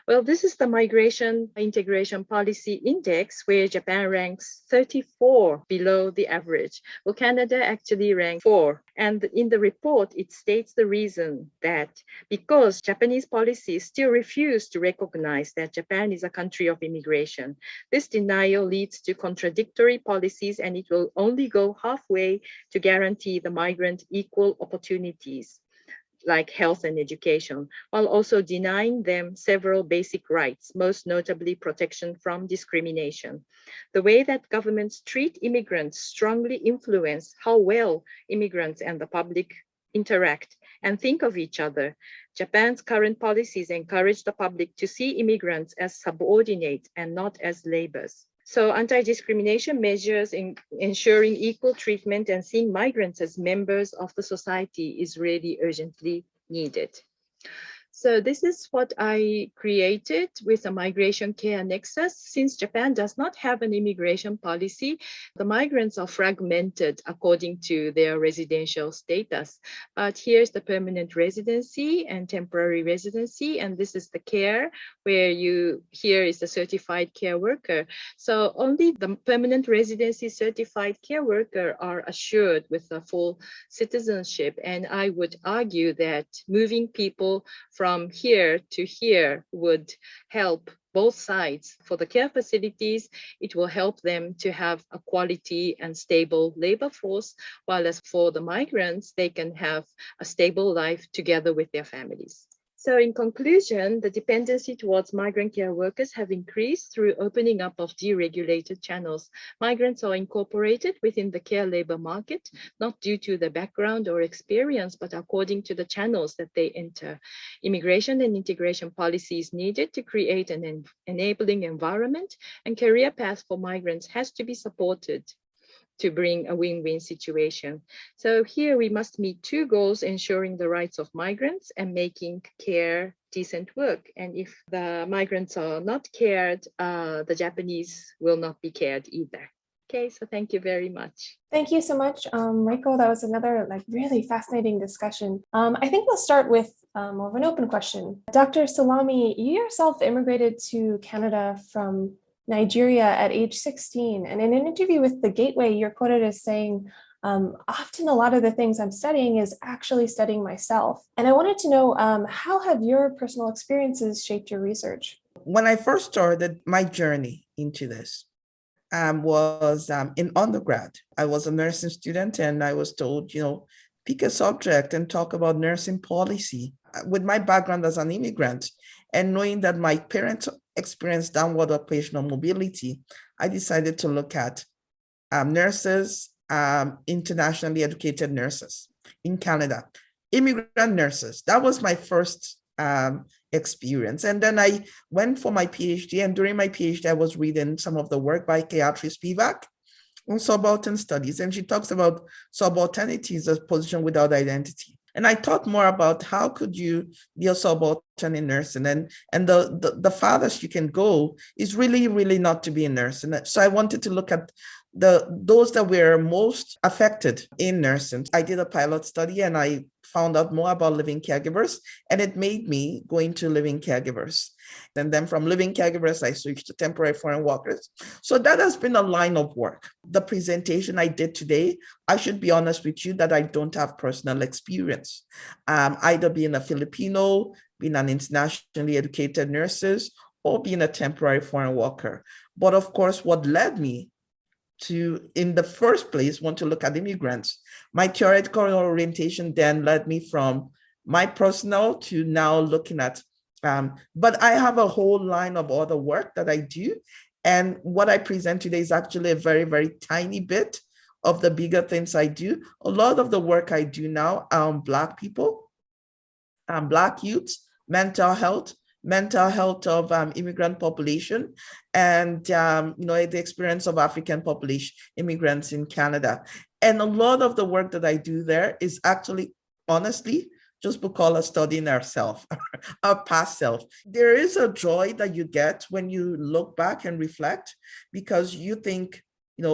Well, this is the Migration Integration Policy Index, where Japan ranks 34 below the average. Well, Canada actually ranked 4. And in the report, it states the reason that because Japanese policies still refuse to recognize that Japan is a country of immigration, this denial leads to contradictory policies, and it will only go halfway to guarantee the migrant equal opportunities like health and education, while also denying them several basic rights, most notably protection from discrimination. The way that governments treat immigrants strongly influence how well immigrants and the public interact and think of each other. Japan's current policies encourage the public to see immigrants as subordinate and not as laborers. So anti-discrimination measures in ensuring equal treatment and seeing migrants as members of the society is really urgently needed. So this is what I created with a migration care nexus. Since Japan does not have an immigration policy, the migrants are fragmented according to their residential status. But here's the permanent residency and temporary residency, and this is the care where here is the certified care worker. So only the permanent residency certified care worker are assured with a full citizenship. And I would argue that moving people from here to here would help both sides. For the care facilities, it will help them to have a quality and stable labor force, while as for the migrants, they can have a stable life together with their families. So in conclusion, the dependency towards migrant care workers have increased through opening up of deregulated channels. Migrants are incorporated within the care labor market, not due to their background or experience, but according to the channels that they enter. Immigration and integration policies needed to create an enabling environment, and career paths for migrants has to be supported to bring a win-win situation. So here we must meet two goals: ensuring the rights of migrants and making care decent work. And if the migrants are not cared, the Japanese will not be cared either. Okay, so thank you very much. Thank you so much, Reiko. That was another really fascinating discussion. I think we'll start with more of an open question. Dr. Salami, you yourself immigrated to Canada from Nigeria at age 16. And in an interview with The Gateway, you're quoted as saying, often a lot of the things I'm studying is actually studying myself. And I wanted to know, how have your personal experiences shaped your research? When I first started my journey into this, was in undergrad. I was a nursing student, and I was told, pick a subject and talk about nursing policy. With my background as an immigrant and knowing that my parents experienced downward occupational mobility, I decided to look at nurses, internationally educated nurses in Canada, immigrant nurses. That was my first experience. And then I went for my PhD, and during my PhD, I was reading some of the work by Beatrice Spivak on subaltern studies, and she talks about subalternity as a position without identity. And I thought more about how could you be a subaltern in nursing, and the farthest you can go is really not to be a nurse. And so I wanted to look at those that were most affected in nursing. I did a pilot study and I found out more about living caregivers, and it made me go into living caregivers. And then from living caregivers, I switched to temporary foreign workers. So that has been a line of work. The presentation I did today, I should be honest with you that I don't have personal experience, either being a Filipino, being an internationally educated nurses, or being a temporary foreign worker. But of course, what led me to, in the first place, want to look at immigrants. My theoretical orientation then led me from my personal to now looking at, but I have a whole line of other work that I do. And what I present today is actually a very tiny bit of the bigger things I do. A lot of the work I do now are on Black people, Black youths, mental health of immigrant population, and the experience of African population immigrants in Canada. And a lot of the work that I do there is actually, honestly, just Bukola studying ourselves, our past self. There is a joy that you get when you look back and reflect, because you think,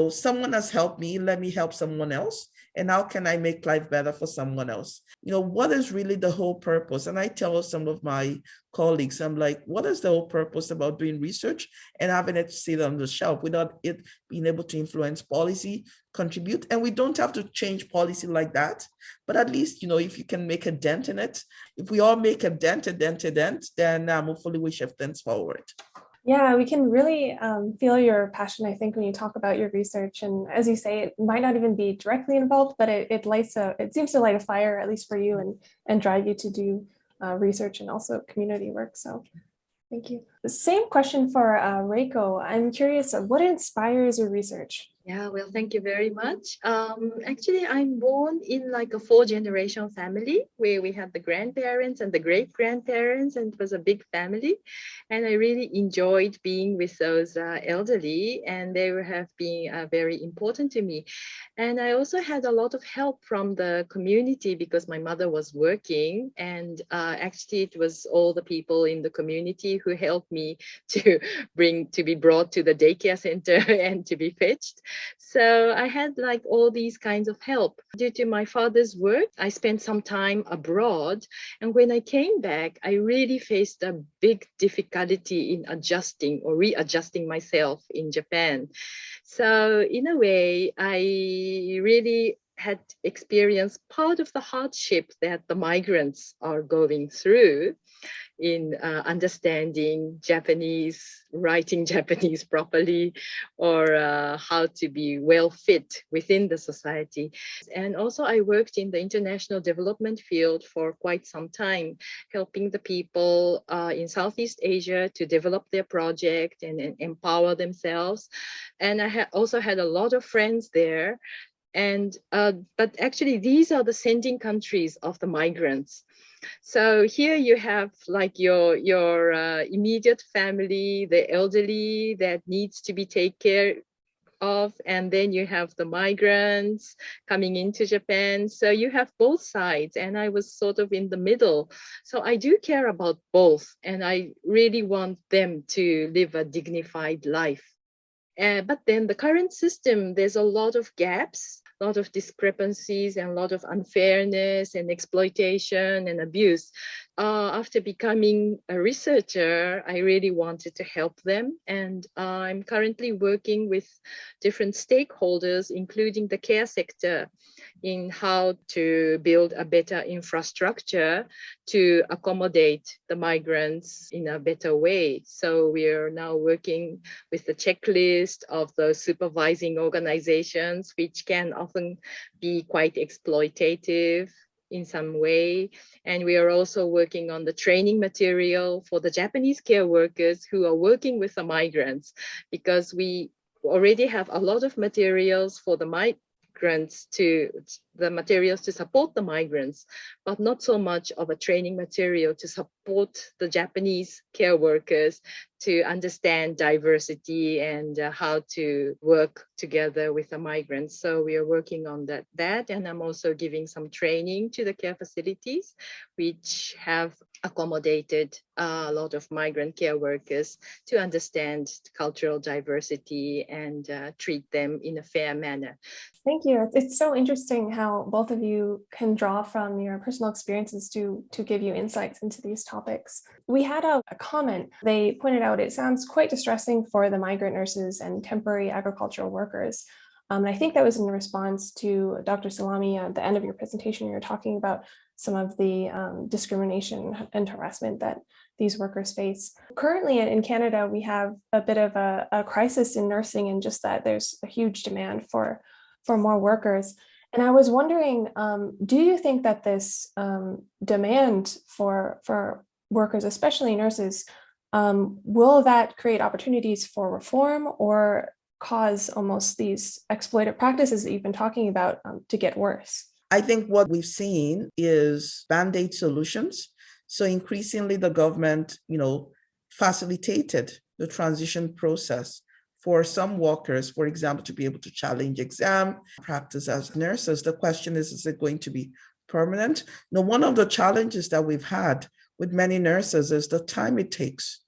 someone has helped me, let me help someone else. And how can I make life better for someone else? What is really the whole purpose? And I tell some of my colleagues, I'm like, what is the whole purpose about doing research and having it sit on the shelf without it being able to influence policy, contribute? And we don't have to change policy like that, but at least, if you can make a dent in it, if we all make a dent, then hopefully we shift things forward. Yeah, we can really feel your passion, I think, when you talk about your research. And as you say, it might not even be directly involved, but it seems to light a fire, at least for you, and drive you to do research and also community work. So thank you. The same question for Reiko. I'm curious, what inspires your research? Yeah, well, thank you very much. Actually, I'm born in like a 4-generation family where we had the grandparents and the great-grandparents, and it was a big family. And I really enjoyed being with those elderly, and they have been very important to me. And I also had a lot of help from the community because my mother was working, and actually it was all the people in the community who helped me to be brought to the daycare center and to be fetched. So I had like all these kinds of help. Due to my father's work, I spent some time abroad. And when I came back, I really faced a big difficulty in adjusting or readjusting myself in Japan. So in a way, I really had experienced part of the hardship that the migrants are going through in understanding Japanese, writing Japanese properly, or how to be well fit within the society. And also I worked in the international development field for quite some time, helping the people in Southeast Asia to develop their project and empower themselves. And I also had a lot of friends there. And but actually, these are the sending countries of the migrants. So here you have like your immediate family, the elderly that needs to be taken care of, and then you have the migrants coming into Japan. So you have both sides, and I was sort of in the middle. So I do care about both, and I really want them to live a dignified life. But then the current system, there's a lot of gaps, a lot of discrepancies, and a lot of unfairness and exploitation and abuse. after becoming a researcher, I really wanted to help them. And I'm currently working with different stakeholders, including the care sector, in how to build a better infrastructure to accommodate the migrants in a better way. So we are now working with the checklist of those supervising organizations, which can often be quite exploitative in some way. And we are also working on the training material for the Japanese care workers who are working with the migrants, because we already have a lot of materials for the materials to support the migrants, but not so much of a training material to support the Japanese care workers to understand diversity and how to work together with the migrants. So we are working on that. And I'm also giving some training to the care facilities, which have accommodated a lot of migrant care workers to understand cultural diversity and treat them in a fair manner. Thank you. It's so interesting how both of you can draw from your personal experiences to give you insights into these topics. We had a comment. They pointed out it sounds quite distressing for the migrant nurses and temporary agricultural workers. And I think that was in response to Dr. Salami at the end of your presentation. You were talking about some of the discrimination and harassment that these workers face. Currently in Canada, we have a bit of a crisis in nursing, and just that there's a huge demand for more workers. And I was wondering, do you think that this demand for workers, especially nurses, will that create opportunities for reform or cause almost these exploitative practices that you've been talking about to get worse? I think what we've seen is band-aid solutions. So increasingly the government, facilitated the transition process for some workers, for example, to be able to challenge exam, practice as nurses. The question is it going to be permanent? Now, one of the challenges that we've had with many nurses is the time it takes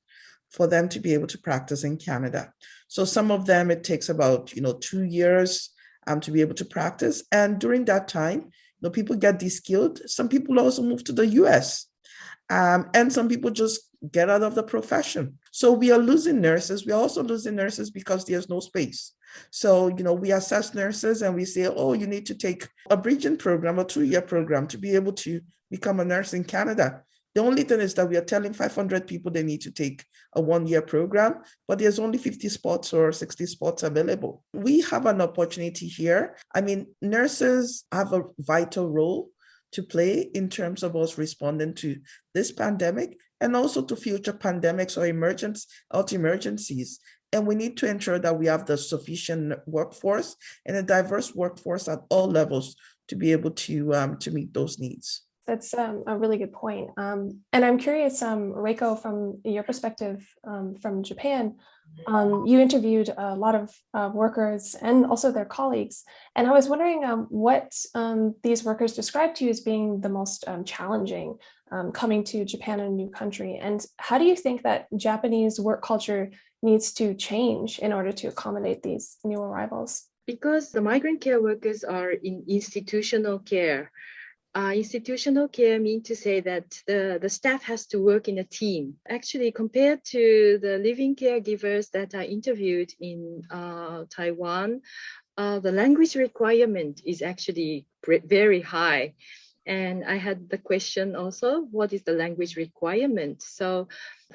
for them to be able to practice in Canada. So some of them, it takes about, 2 years to be able to practice. And during that time, people get de-skilled. Some people also move to the US. And some people just get out of the profession. So we are losing nurses. We are also losing nurses because there's no space. So, we assess nurses and we say, oh, you need to take a bridging program, a 2-year program to be able to become a nurse in Canada. The only thing is that we are telling 500 people they need to take a 1-year program, but there's only 50 spots or 60 spots available. We have an opportunity here. I mean, nurses have a vital role to play in terms of us responding to this pandemic and also to future pandemics or emergencies. And we need to ensure that we have the sufficient workforce and a diverse workforce at all levels to be able to meet those needs. That's a really good point. And I'm curious, Reiko, from your perspective from Japan, you interviewed a lot of workers and also their colleagues. And I was wondering what these workers described to you as being the most challenging coming to Japan, a new country. And how do you think that Japanese work culture needs to change in order to accommodate these new arrivals? Because the migrant care workers are in institutional care. Institutional care means to say that the staff has to work in a team. Actually, compared to the living caregivers that are interviewed in Taiwan, the language requirement is actually very high. And I had the question also, what is the language requirement? So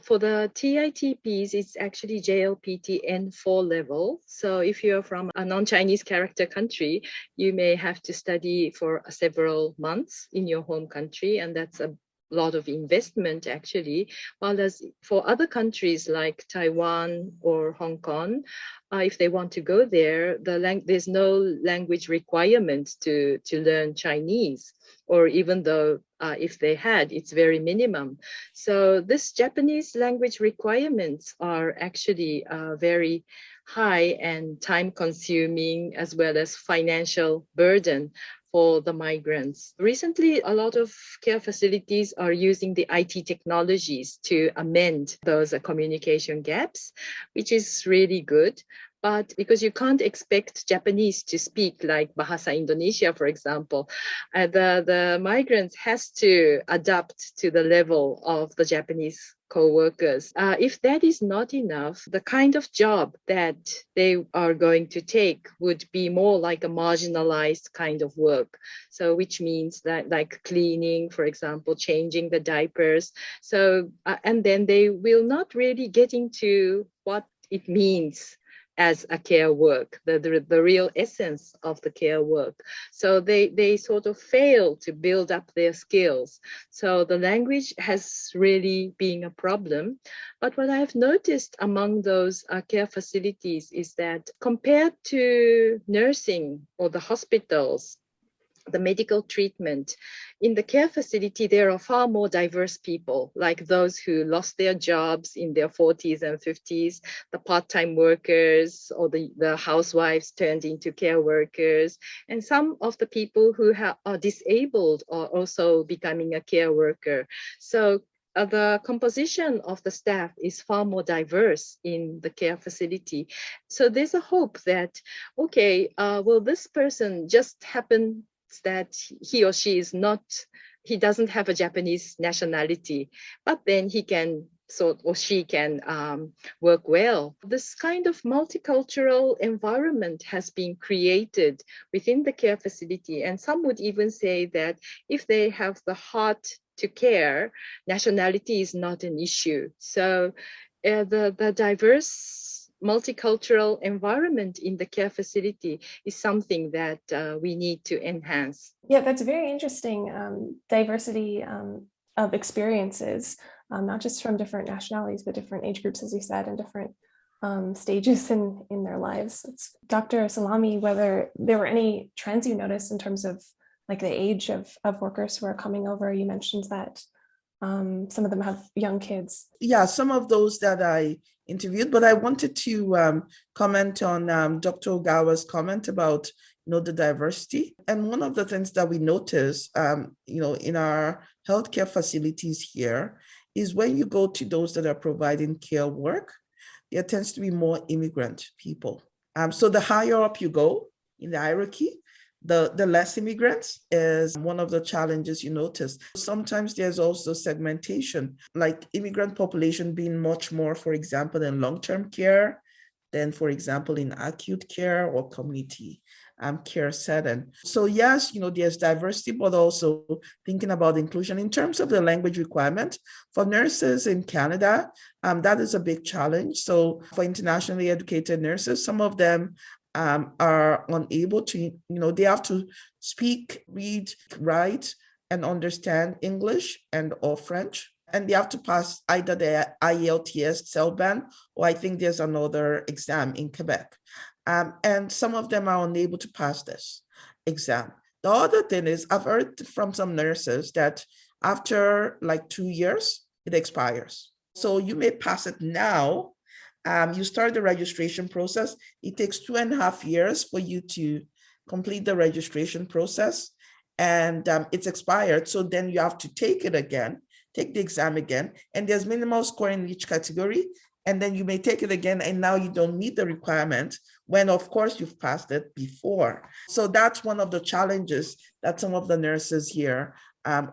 for the TITPs, it's actually JLPT N4 level. So if you're from a non-Chinese character country, you may have to study for several months in your home country, and that's a lot of investment actually. While as for other countries like Taiwan or Hong Kong, if they want to go there, there's no language requirement to learn Chinese, or even though if they had, it's very minimum. So this Japanese language requirements are actually very high and time consuming, as well as financial burden for the migrants. Recently, a lot of care facilities are using the IT technologies to amend those communication gaps, which is really good. But because you can't expect Japanese to speak like Bahasa Indonesia, for example, the migrants has to adapt to the level of the Japanese co-workers. If that is not enough, the kind of job that they are going to take would be more like a marginalized kind of work. So which means that like cleaning, for example, changing the diapers. So, and then they will not really get into what it means as a care work, the real essence of the care work. So they sort of fail to build up their skills. So the language has really been a problem. But what I've noticed among those care facilities is that compared to nursing or the hospitals, the medical treatment, in the care facility, there are far more diverse people, like those who lost their jobs in their 40s and 50s, the part-time workers or the housewives turned into care workers. And some of the people who are disabled are also becoming a care worker. So the composition of the staff is far more diverse in the care facility. So there's a hope that, okay, well, this person just happened that he or she he doesn't have a Japanese nationality, but then he can she can work well. This kind of multicultural environment has been created within the care facility. And some would even say that if they have the heart to care, nationality is not an issue. So the diverse multicultural environment in the care facility is something that we need to enhance. Yeah, that's very interesting. Diversity of experiences, not just from different nationalities, but different age groups, as you said, and different stages in their lives. Dr. Salami, whether there were any trends you noticed in terms of like the age of workers who are coming over. You mentioned that some of them have young kids. Yeah, some of those that I interviewed, but I wanted to comment on Dr. Ogawa's comment about the diversity. And one of the things that we notice in our healthcare facilities here is when you go to those that are providing care work, there tends to be more immigrant people. So the higher up you go in the hierarchy, the less immigrants is one of the challenges you notice. Sometimes there's also segmentation, like immigrant population being much more, for example, in long-term care than, for example, in acute care or community care setting. So yes, there's diversity, but also thinking about inclusion in terms of the language requirement for nurses in Canada. That is a big challenge. So for internationally educated nurses, some of them are unable to, they have to speak, read, write, and understand English and or French. And they have to pass either the IELTS CELBAN, or I think there's another exam in Quebec. And some of them are unable to pass this exam. The other thing is, I've heard from some nurses that after like 2 years, it expires. So you may pass it now. You start the registration process. It takes 2.5 years for you to complete the registration process, and it's expired. So then you have to take it again, take the exam again, and there's minimal score in each category. And then you may take it again, and now you don't meet the requirement when, of course, you've passed it before. So that's one of the challenges that some of the nurses here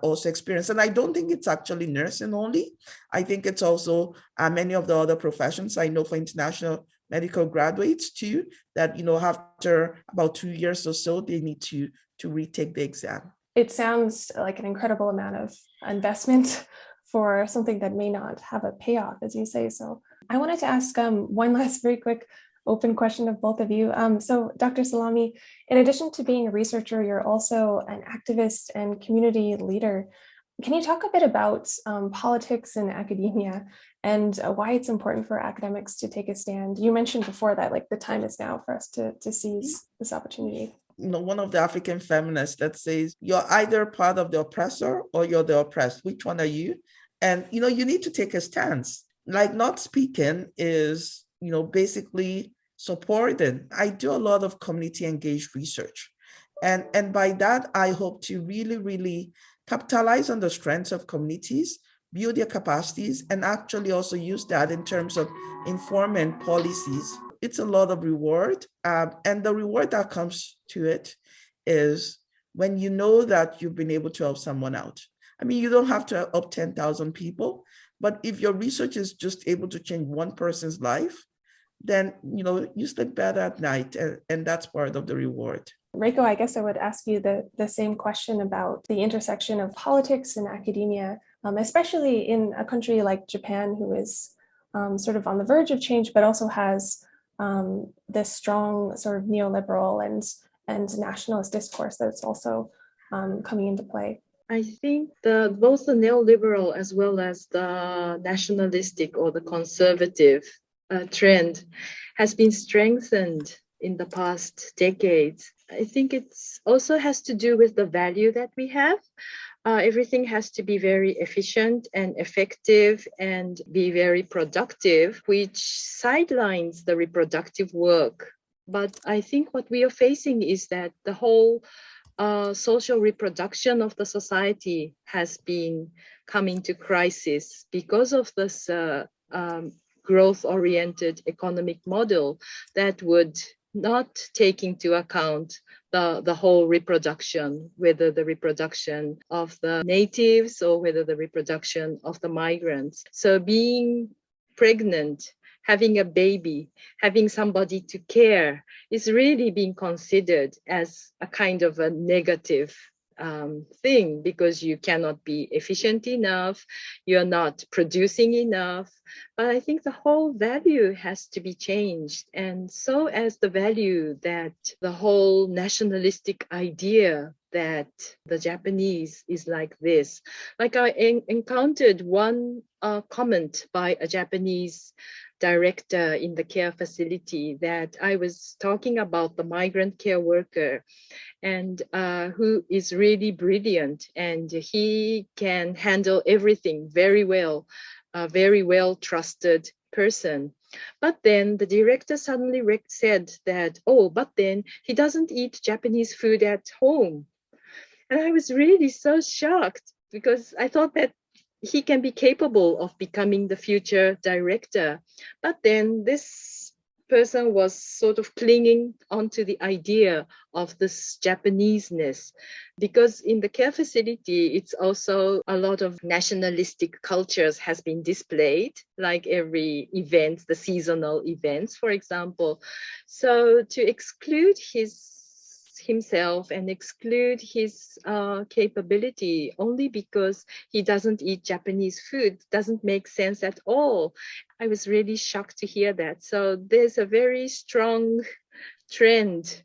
also experience. And I don't think it's actually nursing only. I think it's also many of the other professions. I know for international medical graduates too, that, after about 2 years or so, they need to retake the exam. It sounds like an incredible amount of investment for something that may not have a payoff, as you say. So I wanted to ask one last very quick open question of both of you. So Dr. Salami, in addition to being a researcher, you're also an activist and community leader. Can you talk a bit about politics in academia and why it's important for academics to take a stand? You mentioned before that the time is now for us to seize this opportunity. One of the African feminists that says, you're either part of the oppressor or you're the oppressed. Which one are you? And, you need to take a stance. Not speaking is, basically supporting. I do a lot of community engaged research. And by that, I hope to really, really capitalize on the strengths of communities, build their capacities, and actually also use that in terms of informing policies it's a lot of reward. And the reward that comes to it is when you know that you've been able to help someone out. I mean, you don't have to help 10,000 people, but if your research is just able to change one person's life, then, you sleep better at night, and that's part of the reward. Reiko, I guess I would ask you the same question about the intersection of politics and academia, especially in a country like Japan, who is sort of on the verge of change, but also has this strong sort of neoliberal and nationalist discourse that's also coming into play. I think both the neoliberal as well as the nationalistic or the conservative trend has been strengthened in the past decades. I think it also has to do with the value that we have. Everything has to be very efficient and effective and be very productive, which sidelines the reproductive work. But I think what we are facing is that the whole social reproduction of the society has been coming to crisis because of this growth-oriented economic model that would not take into account the whole reproduction, whether the reproduction of the natives or whether the reproduction of the migrants. So being pregnant, having a baby, having somebody to care is really being considered as a kind of a negative thing, because you cannot be efficient enough, you're not producing enough. But I think the whole value has to be changed. And so as the value that the whole nationalistic idea that the Japanese is like this. Like I encountered one comment by a Japanese director in the care facility that I was talking about the migrant care worker, and who is really brilliant, and he can handle everything very well, a very well trusted person. But then the director suddenly said that, but then he doesn't eat Japanese food at home. And I was really so shocked, because I thought that he can be capable of becoming the future director. But then this person was sort of clinging onto the idea of this Japaneseness, because in the care facility, it's also a lot of nationalistic cultures has been displayed, like every event, the seasonal events, for example. So to exclude himself and exclude his capability only because he doesn't eat Japanese food doesn't make sense at all. I was really shocked to hear that. So there's a very strong trend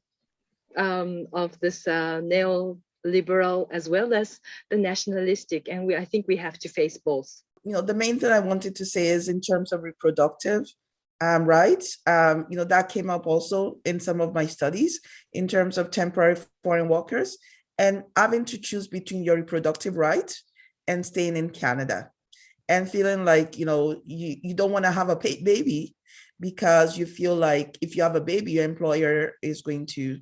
of this neoliberal as well as the nationalistic, and I think we have to face both. The main thing I wanted to say is in terms of reproductive rights, that came up also in some of my studies in terms of temporary foreign workers and having to choose between your reproductive right and staying in Canada, and feeling like, you don't want to have a baby because you feel like if you have a baby, your employer is going to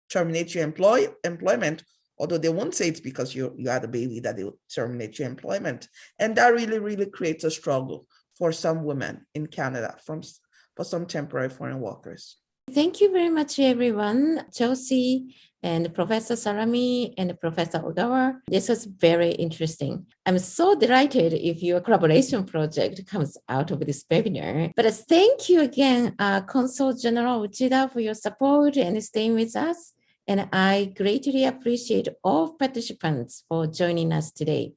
terminate your employment, although they won't say it's because you had a baby that they'll terminate your employment. And that really, really creates a struggle for some women in Canada, for some temporary foreign workers. Thank you very much, everyone. Chelsea and Professor Salami and Professor Ogawa. This was very interesting. I'm so delighted if your collaboration project comes out of this webinar. But thank you again, Consul General Uchida, for your support and staying with us. And I greatly appreciate all participants for joining us today.